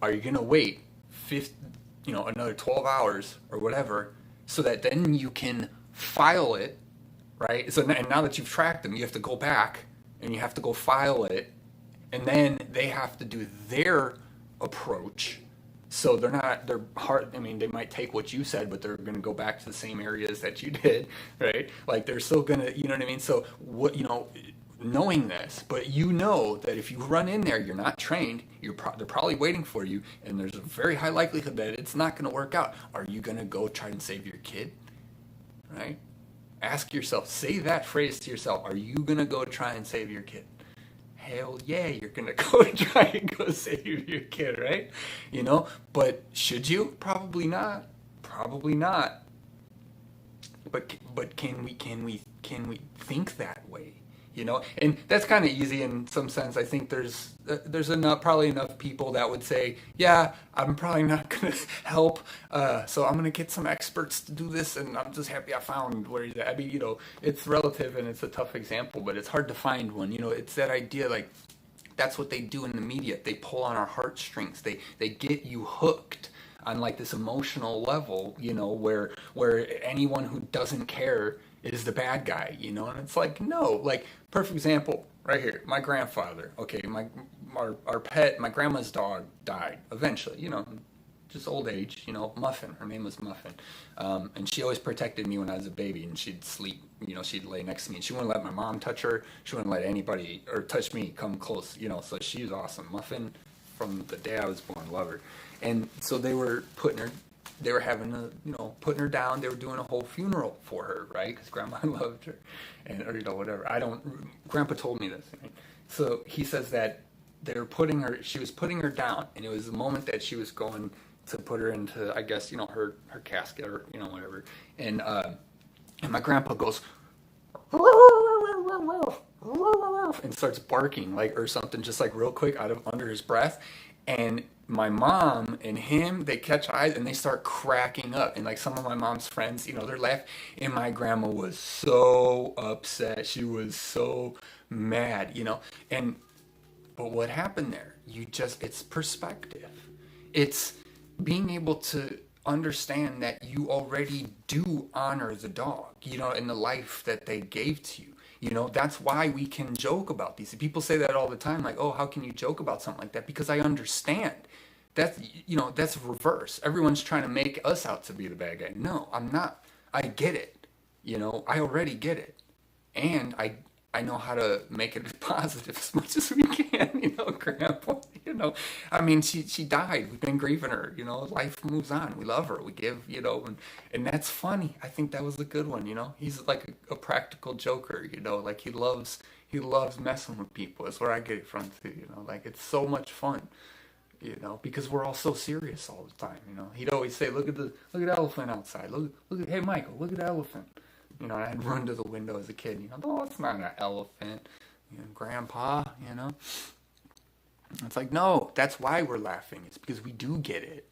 Are you gonna wait 50, another 12 hours or whatever, so that then you can file it, right? So and now that you've tracked them, you have to go back and you have to go file it, and then they have to do their approach. So they're hard. I mean, they might take what you said, but they're going to go back to the same areas that you did, right? Like they're still going to, you know what I mean? So what, knowing this, but you know that if you run in there, you're not trained, they're probably waiting for you, and there's a very high likelihood that it's not going to work out. Are you going to go try and save your kid? Right? Ask yourself, say that phrase to yourself. Are you going to go try and save your kid? Hell yeah, you're going to go try and go save your kid, right? But should you? Probably not. Probably not. But can we think that way? And that's kind of easy in some sense. I think there's probably enough people that would say, yeah, I'm probably not going to help, so I'm going to get some experts to do this, and I'm just happy I found where he's at. I mean, it's relative and it's a tough example, but it's hard to find one. It's that idea, like, that's what they do in the media. They pull on our heartstrings. They get you hooked on like this emotional level, where anyone who doesn't care is the bad guy, and it's like, no, like, perfect example right here. My grandfather, okay, our pet, my grandma's dog died eventually, just old age, Muffin, her name was Muffin, and she always protected me when I was a baby, and she'd sleep, she'd lay next to me, and she wouldn't let my mom touch her, she wouldn't let anybody, or touch me, come close, so she was awesome. Muffin, from the day I was born, love her. And so they were having putting her down. They were doing a whole funeral for her, right? Because Grandma loved her, or whatever. Grandpa told me this, right? So he says that she was putting her down, and it was the moment that she was going to put her into, I guess, her casket, or, whatever. And my grandpa goes, and starts barking, like, or something, just like real quick out of under his breath. And my mom and him, they catch eyes and they start cracking up. And like some of my mom's friends, they're laughing. And my grandma was so upset. She was so mad, but what happened there? It's perspective. It's being able to understand that you already do honor the dog, in the life that they gave to you. That's why we can joke about these. People say that all the time, like, oh, how can you joke about something like that? Because I understand. That's reverse. Everyone's trying to make us out to be the bad guy. No, I'm not. I get it. I already get it. And I know how to make it positive as much as we can, Grandpa, I mean, she died. We've been grieving her, life moves on. We love her. We give, and that's funny. I think that was a good one, He's like a practical joker, like he loves messing with people. That's where I get it from too, like it's so much fun, because we're all so serious all the time, He'd always say, look at the elephant outside. Look at, hey, Michael, look at the elephant. I'd run to the window as a kid, oh, it's not an elephant, Grandpa, It's like, no, that's why we're laughing. It's because we do get it.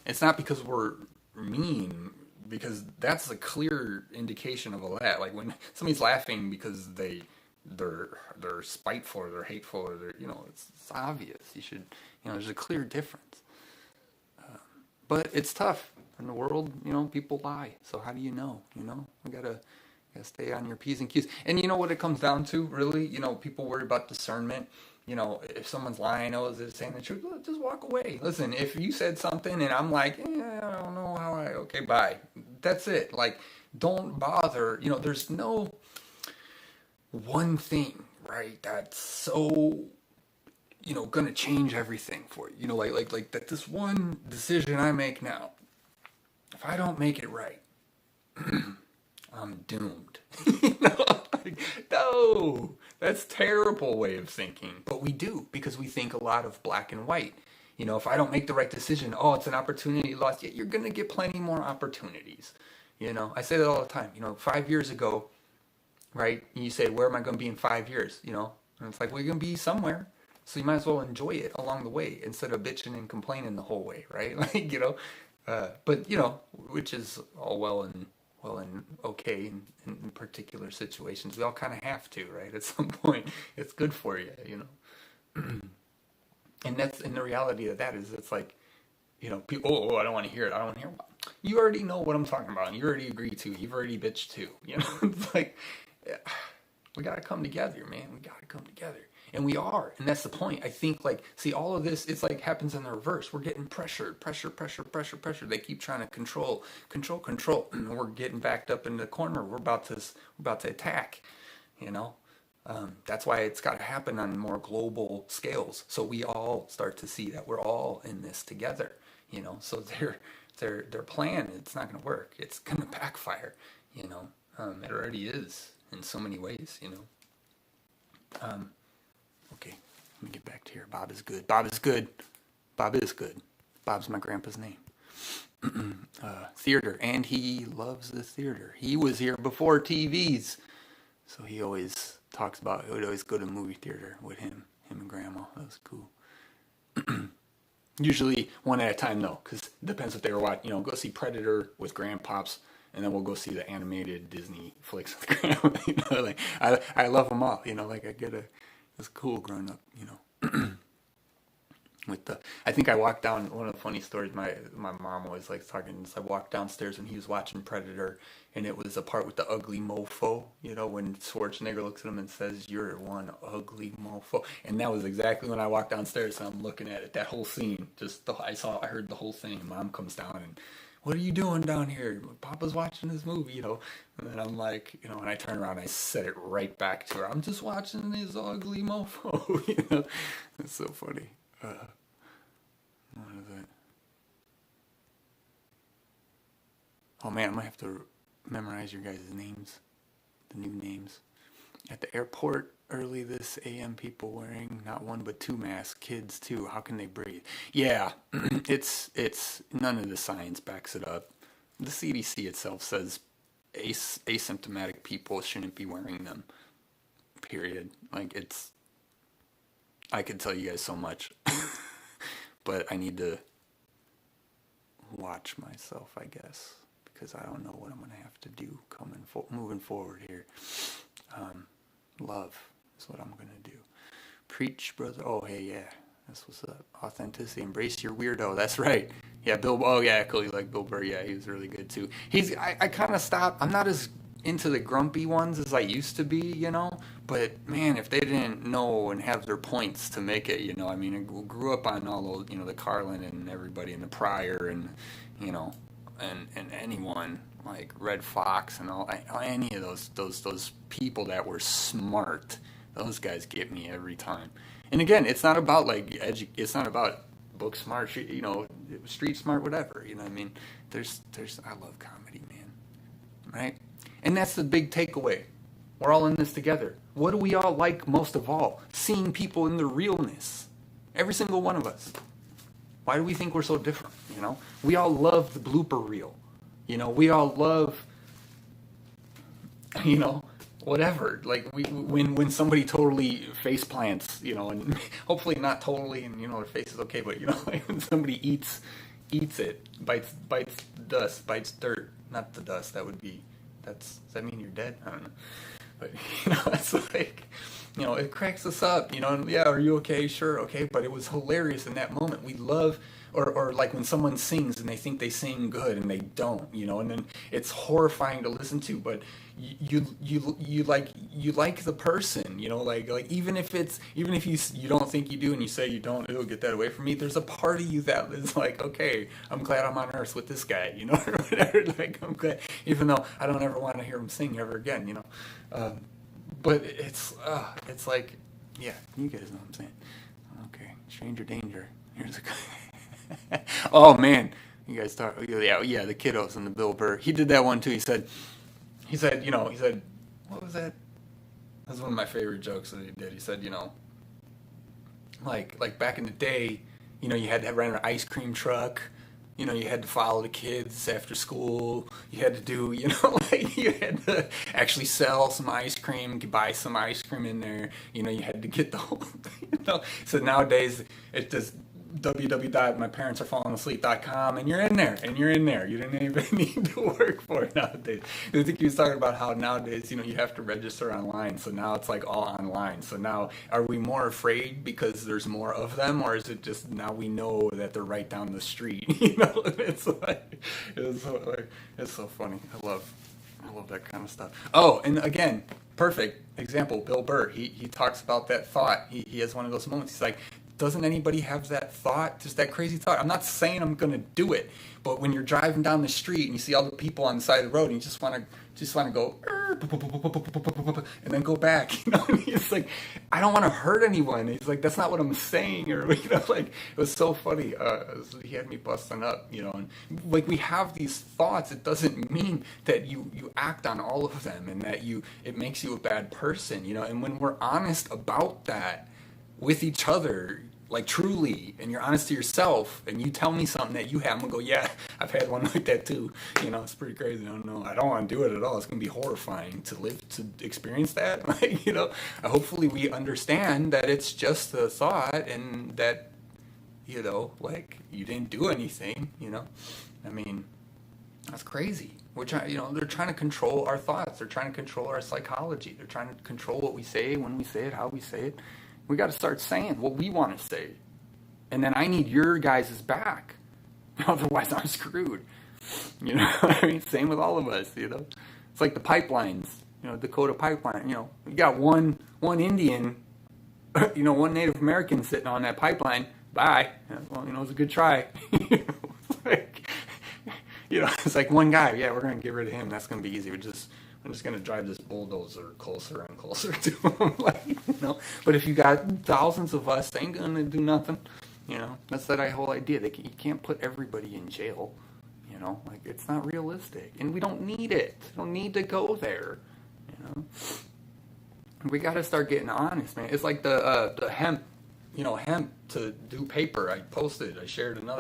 It's not because we're mean, because that's a clear indication of all that. Like when somebody's laughing because they're spiteful or they're hateful or they're, it's obvious. You should, there's a clear difference. But it's tough. In the world, people lie. So how do you know? You gotta stay on your P's and Q's. And you know what it comes down to, really? People worry about discernment. If someone's lying, is it saying the truth? Just walk away. Listen, if you said something and I'm like, I don't know how okay, bye. That's it. Like, don't bother. There's no one thing, right, that's so, gonna change everything for you. Like that this one decision I make now, if I don't make it right, I'm doomed. No, that's a terrible way of thinking. But we do, because we think a lot of black and white. If I don't make the right decision, it's an opportunity lost. Yet you're going to get plenty more opportunities. I say that all the time. 5 years ago, right, you say, where am I going to be in 5 years? And it's like, we're going to be somewhere. So you might as well enjoy it along the way instead of bitching and complaining the whole way, right? But, which is all well and well, and okay, in particular situations, we all kind of have to, right? At some point, it's good for you, you know. And that's, and the reality of that is, it's like, you know, people, oh, I don't want to hear it. I don't want to hear it. You already know what I'm talking about. And you already agree to. You've already bitched to. You know, it's like, yeah, we got to come together, man. We got to come together. And we are. And that's the point. I think, like, see, all of this, it's like happens in the reverse. We're getting pressured, pressure. They keep trying to control. And we're getting backed up in the corner. We're about to attack, you know. That's why it's got to happen on more global scales, so we all start to see that we're all in this together, you know. So their plan, it's not going to work. It's going to backfire, you know. It already is in so many ways, you know. Okay, let me get back to here. Bob is good. Bob's my grandpa's name. Theater, and he loves the theater. He was here before TVs, so he always talks about, he would always go to the movie theater with him and grandma. That was cool. Usually one at a time though, because it depends if they were watching, you know, go see Predator with grandpops, and then we'll go see the animated Disney flicks with grandma. You know, like, I love them all, you know, like it's cool growing up, you know. I think I walked down, one of the funny stories, my mom always likes talking, is I walked downstairs and he was watching Predator, and it was a part with the ugly mofo, you know, when Schwarzenegger looks at him and says, "You're one ugly mofo." And that was exactly when I walked downstairs, and I'm looking at it, that whole scene, I heard the whole thing, and Mom comes down and, "What are you doing down here? Papa's watching this movie," you know. And then I'm like, you know, and I turn around and I said it right back to her. "I'm just watching this ugly mofo," you know. It's so funny. What is it? Oh man, I might have to memorize your guys' names, the new names. At the airport early this AM, people wearing not one but two masks, kids too. How can they breathe? Yeah, it's none of the science backs it up. The CDC itself says asymptomatic people shouldn't be wearing them. Period. Like, I could tell you guys so much. But I need to watch myself, I guess, because I don't know what I'm going to have to do moving forward here. Love is what I'm going to do. Preach, brother. Oh, hey, yeah. That's what's up. Authenticity. Embrace your weirdo. That's right. Yeah, Bill. Oh, yeah, cool. You like Bill Burr. Yeah, he was really good, too. I kind of stopped. I'm not as into the grumpy ones as I used to be, you know. But man, if they didn't know and have their points to make it, you know, I mean, I grew up on all those, you know, the Carlin and everybody and the Pryor and, you know, and anyone like Red Fox and any of those people that were smart. Those guys get me every time. And again, it's not about like it's not about book smart, you know, street smart, whatever. You know what I mean? I love comedy, man. Right? And that's the big takeaway. We're all in this together. What do we all like most of all? Seeing people in their realness. Every single one of us. Why do we think we're so different? You know, we all love the blooper reel. You know, we all love, you know, whatever. Like when somebody totally face plants, you know, and hopefully not totally, and you know, their face is okay, but you know, like when somebody eats it, bites dust, bites dirt, not the dust. Does that mean you're dead? I don't know. But, you know, it's like, you know, it cracks us up, you know, and yeah, are you okay? Sure, okay. But it was hilarious in that moment. We love, or like when someone sings and they think they sing good and they don't, you know, and then it's horrifying to listen to, but you like the person, you know, like even if you don't think you do and you say you don't, it'll get that away from me. There's a part of you that is like, okay, I'm glad I'm on earth with this guy, you know, or whatever. Like, I'm glad, even though I don't ever want to hear him sing ever again, you know. But it's like, yeah, you guys know what I'm saying. Okay, stranger danger. Here's a oh man, you guys talk. Yeah, the kiddos and the Bill Burr. He did that one too. He said, what was that? That's one of my favorite jokes that he did. He said, you know, like back in the day, you know, you had to rent an ice cream truck. You know, you had to follow the kids after school. You had to do, you know, like you had to actually sell some ice cream, buy some ice cream in there. You know, you had to get the whole, you know. So nowadays, it just, www.myparentsarefallingasleep.com, and you're in there, You didn't even need to work for it nowadays. I think he was talking about how nowadays, you have to register online, so now it's like all online. So now, are we more afraid because there's more of them, or is it just now we know that they're right down the street? It's so funny. I love that kind of stuff. Oh, and again, perfect example, Bill Burr. He talks about that thought. He has one of those moments. He's like, doesn't anybody have that thought? Just that crazy thought. I'm not saying I'm going to do it, but when you're driving down the street and you see all the people on the side of the road and you just want to go and then go back, and it's like, I don't want to hurt anyone. He's like, that's not what I'm saying, or like, it was so funny. He had me busting up, and like, we have these thoughts. It doesn't mean that you act on all of them and that it makes you a bad person, and when we're honest about that with each other, like truly, and you're honest to yourself, and you tell me something that you have, I'm gonna go, yeah, I've had one like that too. It's pretty crazy. I don't want to do it at all. It's gonna be horrifying to experience that. Hopefully we understand that it's just a thought, and that, like, you didn't do anything. I mean, that's crazy. We're trying, they're trying to control our thoughts. They're trying to control our psychology. They're trying to control what we say, when we say it, how we say it. We got to start saying what we want to say. And then I need your guys' back. Otherwise, I'm screwed. I mean? Same with all of us, It's like the pipelines, Dakota Pipeline. You got one Indian, one Native American sitting on that pipeline. Bye. Well, it was a good try. It's like one guy. Yeah, we're going to get rid of him. That's going to be easy. I'm just going to drive this bulldozer closer and closer to him. But if you got thousands of us, they ain't going to do nothing. That's that whole idea. You can't put everybody in jail. Like, it's not realistic. And we don't need it. We don't need to go there. We got to start getting honest, man. It's like the hemp. Hemp to do paper. I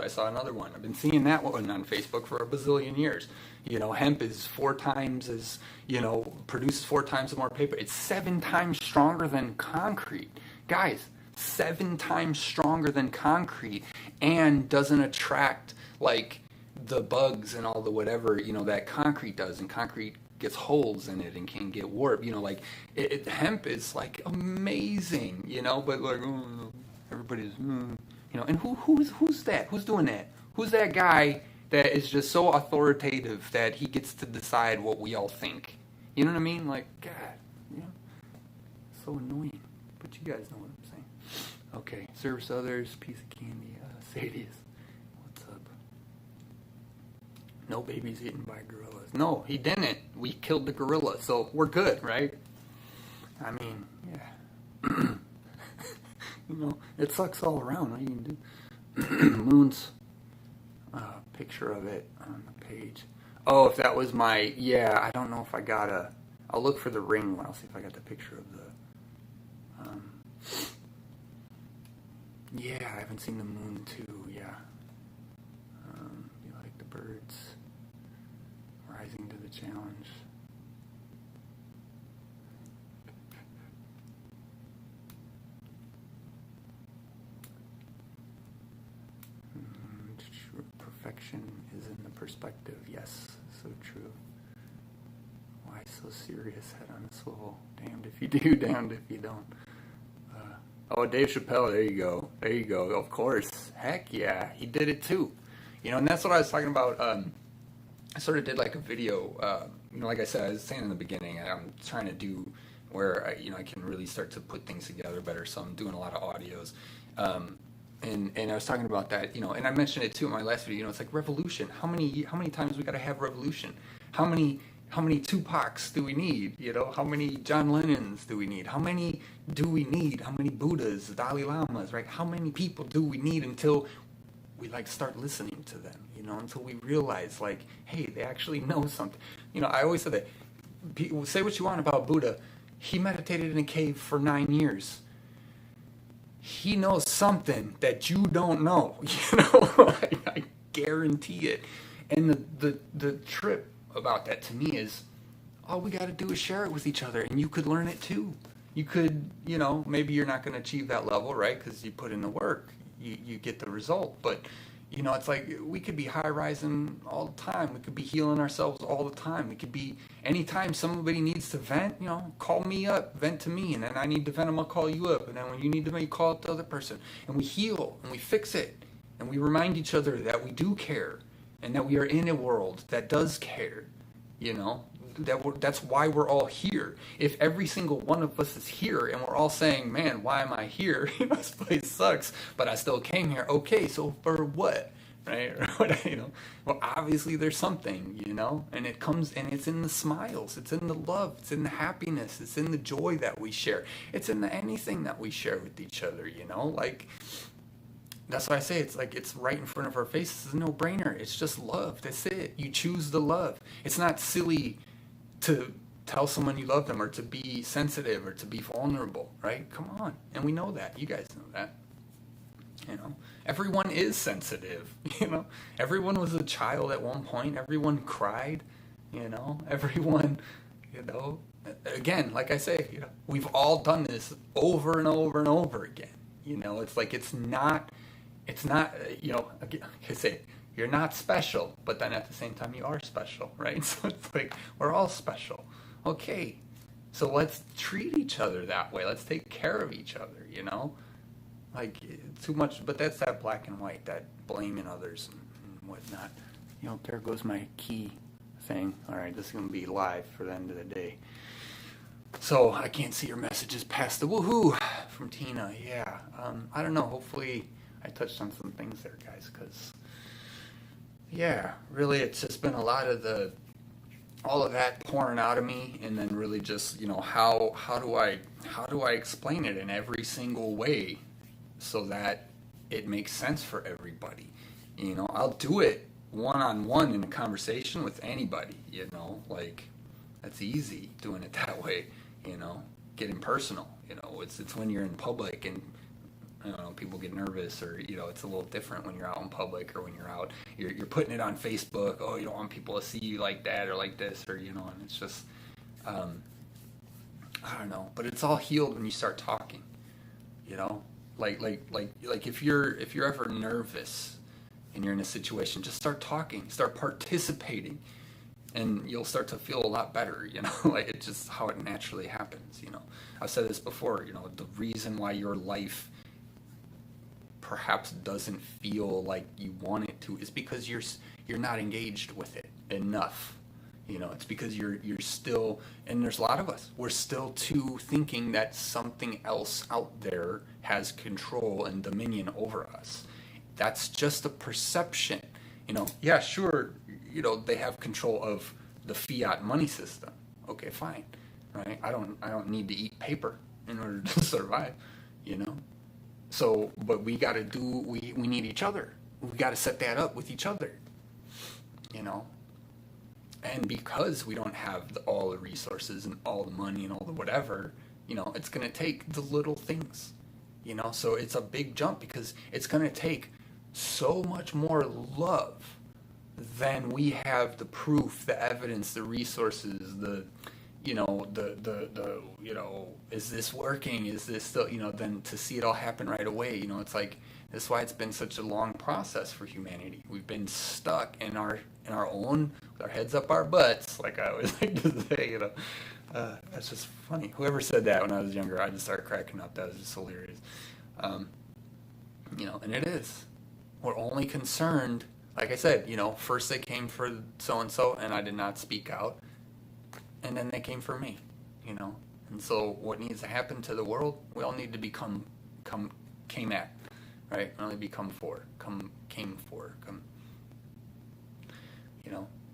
saw another one. I've been seeing that one on Facebook for a bazillion years. Hemp is 4 times as, produces 4 times more paper. It's 7 times stronger than concrete. Guys, 7 times stronger than concrete, and doesn't attract, like, the bugs and all the whatever, that concrete does. And concrete gets holes in it and can get warped. Hemp is, like, amazing, but, like, everybody's, and who's that? Who's doing that? Who's that guy that is just so authoritative that he gets to decide what we all think? You know what I mean? Like, God, so annoying. But you guys know what I'm saying. Okay, service others, piece of candy. Sadies, what's up? No babies eaten by gorillas. No, he didn't. We killed the gorilla, so we're good, right? I mean, yeah. It sucks all around. What you can do? Moon's picture of it on the page. Oh, if that was my, I don't know if I got I'll look for the ring one. I'll see if I got the picture of the, I haven't seen the moon too, You like the birds rising to the challenge. Perfection is in the perspective. Yes, so true. Why so serious? Head on a swivel. Damned if you do, damned if you don't. Dave Chappelle. There you go. Of course. Heck yeah, he did it too. And that's what I was talking about. I sort of did like a video. Like I said, I was saying in the beginning, I'm trying to do where I can really start to put things together better. So I'm doing a lot of audios. And I was talking about that, and I mentioned it too in my last video. It's like revolution. How many times we got to have revolution? How many Tupacs do we need? How many John Lennons do we need? How many do we need? How many Buddhas, Dalai Lamas, right? How many people do we need until we like start listening to them? Until we realize, like, hey, they actually know something. I always said that. People say what you want about Buddha. He meditated in a cave for 9 years. He knows something that you don't know. I guarantee it. And the trip about that to me is, all we got to do is share it with each other, and you could learn it too. You could, maybe you're not going to achieve that level, right? Because you put in the work. you get the result. But it's like we could be high rising all the time. We could be healing ourselves all the time. We could be anytime somebody needs to vent, call me up, vent to me, and then I need to vent, I'm gonna call you up, and then when you need to vent, you call up the other person, and we heal and we fix it, and we remind each other that we do care, and that we are in a world that does care. That's why we're all here. If every single one of us is here and we're all saying, man, why am I here? This place sucks, but I still came here. Okay, so for what? Right? Well, obviously there's something, and it comes, and it's in the smiles, it's in the love, it's in the happiness, it's in the joy that we share. It's in the anything that we share with each other, like, that's why I say it's like it's right in front of our faces. It's a no-brainer. It's just love. That's it. You choose the love. It's not silly to tell someone you love them, or to be sensitive, or to be vulnerable, right? Come on. And we know that. You guys know that. Everyone is sensitive. Everyone was a child at one point. Everyone cried. Everyone, again, like I say, we've all done this over and over and over again. It's like it's not, like I say, you're not special, but then at the same time you are special, right? So it's like we're all special. Okay, so let's treat each other that way. Let's take care of each other, like too much, but that's that black and white, that blaming others and whatnot. There goes my key thing. All right, this is going to be live for the end of the day. So I can't see your messages past the woohoo from Tina. Yeah, I don't know. Hopefully I touched on some things there, guys, because yeah, really it's just been a lot of all of that pouring out of me, and then really just how do I explain it in every single way so that it makes sense for everybody. I'll do it one-on-one in a conversation with anybody. Like that's easy doing it that way. Getting personal. It's when you're in public and people get nervous, or it's a little different when you're out in public, or when you're putting it on Facebook. Oh, you don't want people to see you like that or like this, or and it's just I don't know. But it's all healed when you start talking. Like if you're ever nervous and you're in a situation, just start talking, start participating. And you'll start to feel a lot better, like it's just how it naturally happens, I've said this before, the reason why your life perhaps doesn't feel like you want it to is because you're not engaged with it enough. It's because you're still, and there's a lot of us, we're still too thinking that something else out there has control and dominion over us. That's just a perception. Yeah, sure, they have control of the fiat money system. Okay, fine, right? I don't need to eat paper in order to survive, So, but we got to we need each other. We got to set that up with each other, And because we don't have all the resources and all the money and all the whatever, it's going to take the little things, So it's a big jump because it's going to take so much more love than we have the proof, the evidence, the resources, is this working? Is this still, then to see it all happen right away, it's like, that's why it's been such a long process for humanity. We've been stuck in our own, with our heads up our butts, like I always like to say, that's just funny. Whoever said that when I was younger, I just started cracking up. That was just hilarious. And it is. We're only concerned, like I said, first they came for so-and-so, and I did not speak out. And then they came for me, And so what needs to happen to the world, we all need to came at, right? Not only become for, came for,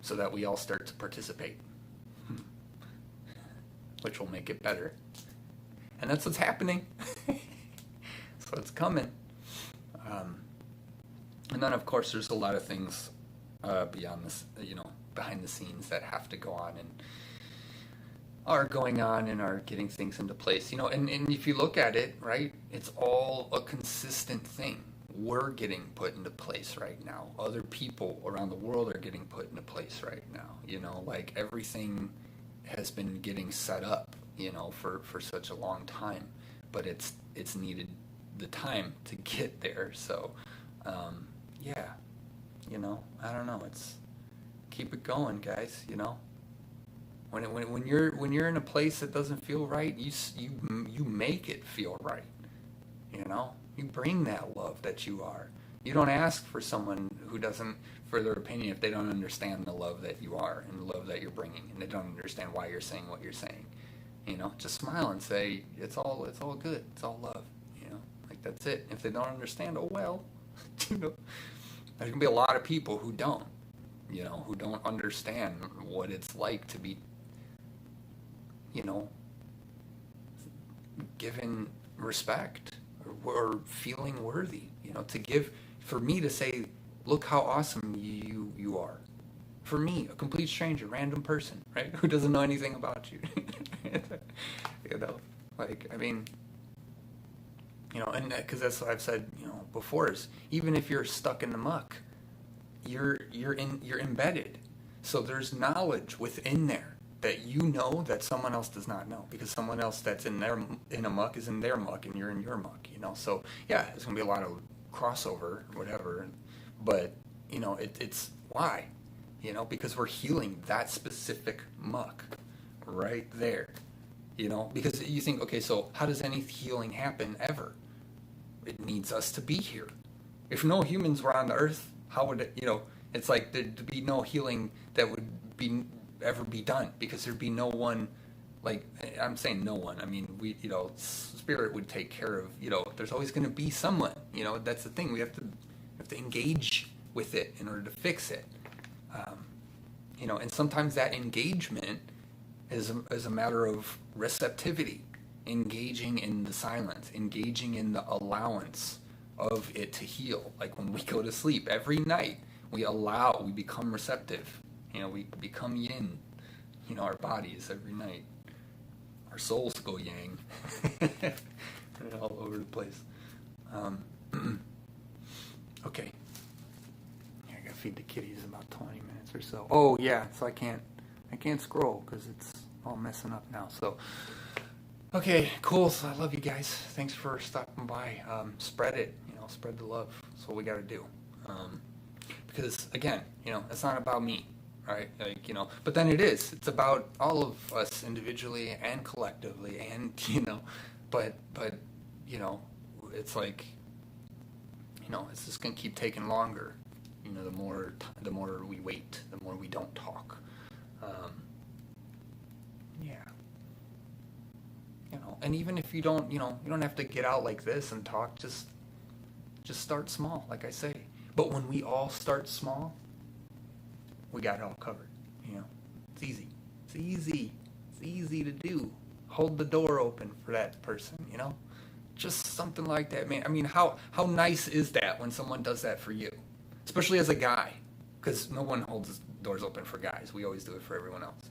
so that we all start to participate, which will make it better. And that's what's happening. So it's coming. And then, of course, there's a lot of things beyond this, behind the scenes that have to go on and are going on and are getting things into place. And if you look at it, right, it's all a consistent thing. We're getting put into place right now. Other people around the world are getting put into place right now. Like everything has been getting set up, for such a long time. But it's needed the time to get there. So, yeah, I don't know. It's keep it going, guys. When you're in a place that doesn't feel right, you make it feel right. You bring that love that you are. You don't ask for someone who doesn't, for their opinion, if they don't understand the love that you are and the love that you're bringing, and they don't understand why you're saying what you're saying. Just smile and say it's all good. It's all love. Like that's it. If they don't understand, oh well. There's gonna be a lot of people who don't. Who don't understand what it's like to be, given respect or feeling worthy. For me to say, look how awesome you are. For me, a complete stranger, random person, right, who doesn't know anything about you. And because that's what I've said, before, is even if you're stuck in the muck, you're embedded. So there's knowledge within there that that someone else does not know, because someone else that's in a muck is in their muck and you're in your muck. So yeah, there's gonna be a lot of crossover, whatever, but it's why, because we're healing that specific muck right there. Because you think, okay, so how does any healing happen ever? It needs us to be here. If no humans were on the earth, how would it, it's like there'd be no healing that would ever be done, because there'd be no one, like, I'm saying no one, I mean, spirit would take care of, there's always going to be someone, that's the thing, we have to engage with it in order to fix it. And sometimes that engagement is a matter of receptivity, engaging in the silence, engaging in the allowance of it to heal. Like when we go to sleep every night, we become receptive. We become yin, our bodies every night. Our souls go yang. All over the place. Okay. I gotta feed the kitties in about 20 minutes or so. Oh yeah, so I can't scroll because it's all messing up now. So, okay, cool. So I love you guys. Thanks for stopping by. Spread it. Spread the love. That's what we got to do. Because again, it's not about me, right? But then it is. It's about all of us individually and collectively, and but it's like, it's just gonna keep taking longer. The more we wait, the more we don't talk. Yeah. And even if you don't, you don't have to get out like this and talk. Just start small, like I say. But when we all start small, we got it all covered. It's easy. It's easy. It's easy to do. Hold the door open for that person. Just something like that, man. I mean, how nice is that when someone does that for you, especially as a guy? Because no one holds doors open for guys. We always do it for everyone else,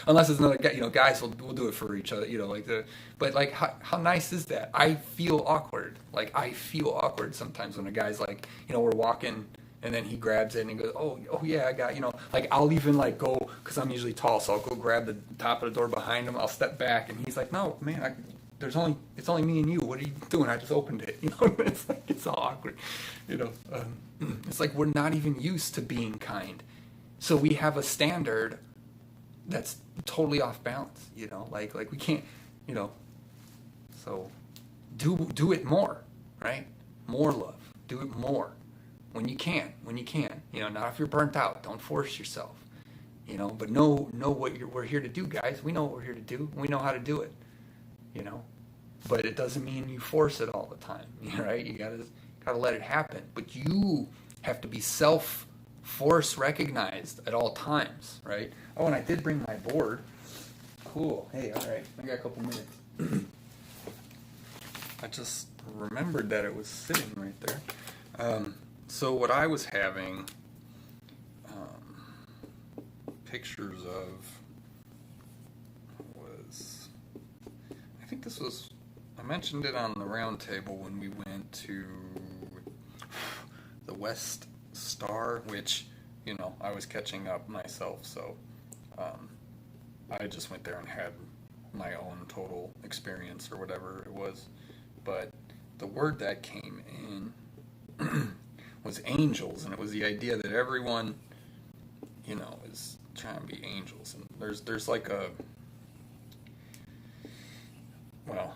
unless it's another guy. Guys will do it for each other, But like, how nice is that? I feel awkward. Like I feel awkward sometimes when a guy's like, we're walking and then he grabs it and he goes, oh yeah, I got, like I'll even like go, because I'm usually tall, so I'll go grab the top of the door behind him. I'll step back and he's like, no, man, it's only me and you. What are you doing? I just opened it. It's like, it's all awkward. It's like we're not even used to being kind. So we have a standard that's totally off balance, like we can't, so do it more, right? More love. Do it more when you can, not if you're burnt out. Don't force yourself, but know what we're here to do, guys. We know what we're here to do. We know how to do it, but it doesn't mean you force it all the time, right? You gotta let it happen, but you have to be force recognized at all times, right? Oh, and I did bring my board. Cool. Hey, all right. I got a couple minutes. I just remembered that it was sitting right there. So what I was having pictures of was, I think this was, I mentioned it on the round table when we went to the West Star, which, I was catching up myself, so I just went there and had my own total experience or whatever it was. But the word that came in was angels, and it was the idea that everyone, you know, is trying to be angels. And there's like a, well,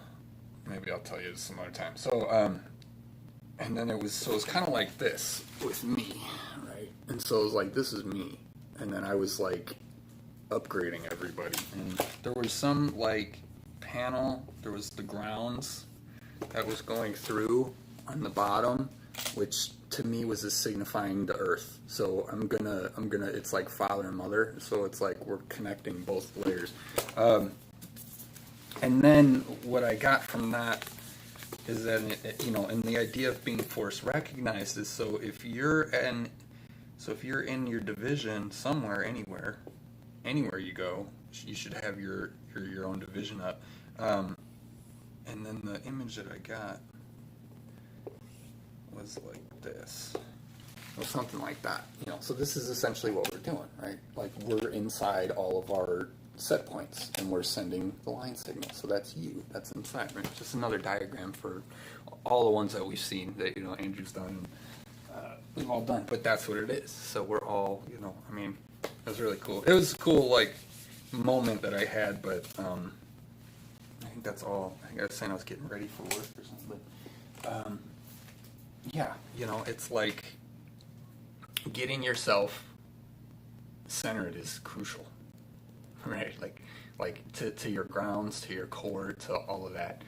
maybe I'll tell you some other time. So, and then it was kind of like this with me, right? And so it was like, this is me. And then I was like upgrading everybody. And there was some like panel, there was the grounds that was going through on the bottom, which to me was signifying the earth. So I'm gonna, it's like father and mother. So it's like we're connecting both layers. And then what I got from that is that, you know, and the idea of being force recognized is, so if you're in your division somewhere, anywhere you go, you should have your own division up. And then the image that I got was like this, or something like that. You know, so this is essentially what we're doing, right? Like we're inside all of our set points, and we're sending the line signal. So that's you. That's inside, right? Just another diagram for all the ones that we've seen that, you know, Andrew's done. We've all done, but that's what it is. So we're all, you know, I mean, it was really cool. It was a cool, like, moment that I had, but I think that's all. I think I was saying I was getting ready for work or something, but yeah, you know, it's like getting yourself centered is crucial, right? Like to your grounds, to your core, to all of that,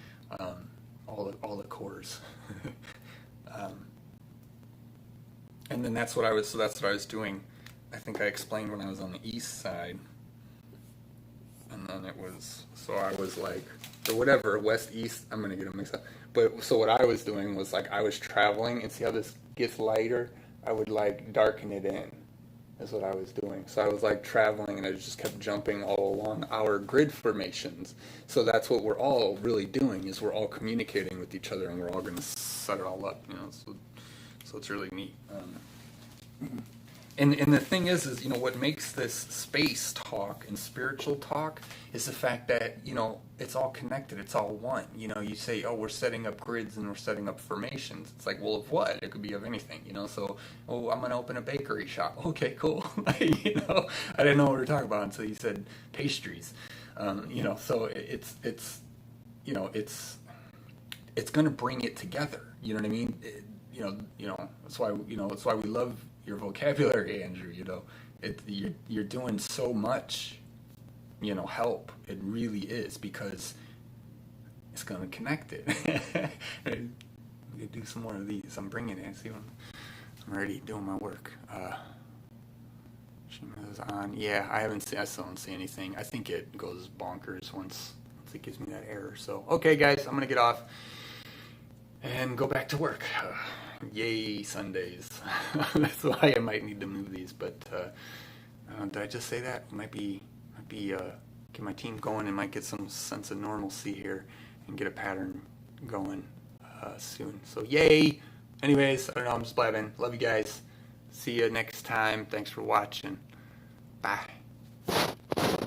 all the cores. And then that's what I was doing. I think I explained when I was on the east side, and then it was, so I was like, or whatever, west, east, I'm gonna get them mixed up. But so what I was doing was, like, I was traveling, and see how this gets lighter? I would like darken it in. That's what I was doing. So I was like traveling, and I just kept jumping all along our grid formations. So that's what we're all really doing, is we're all communicating with each other, and we're all gonna set it all up, you know. So it's really neat. And the thing is, you know, what makes this space talk and spiritual talk is the fact that, you know, it's all connected. It's all one. You know, you say, oh, we're setting up grids and we're setting up formations. It's like, well, of what? It could be of anything, you know. So, oh, I'm going to open a bakery shop. Okay, cool. You know, I didn't know what we were talking about until you said pastries. You know, so it's you know, it's going to bring it together. You know what I mean? You know, that's why we love your vocabulary, Andrew. You know, you're doing so much, you know, help. It really is, because it's gonna connect it. We could do some more of these. I'm bringing it. See, I'm already doing my work. She moves on. Yeah, I still don't see anything. I think it goes bonkers once it gives me that error. So, okay, guys, I'm gonna get off and go back to work. Yay, Sundays. That's why I might need to move these, but did I just say that? Might be get my team going, and might get some sense of normalcy here and get a pattern going soon. So yay. Anyways, I don't know, I'm just blabbing. Love you guys. See you next time. Thanks for watching. Bye.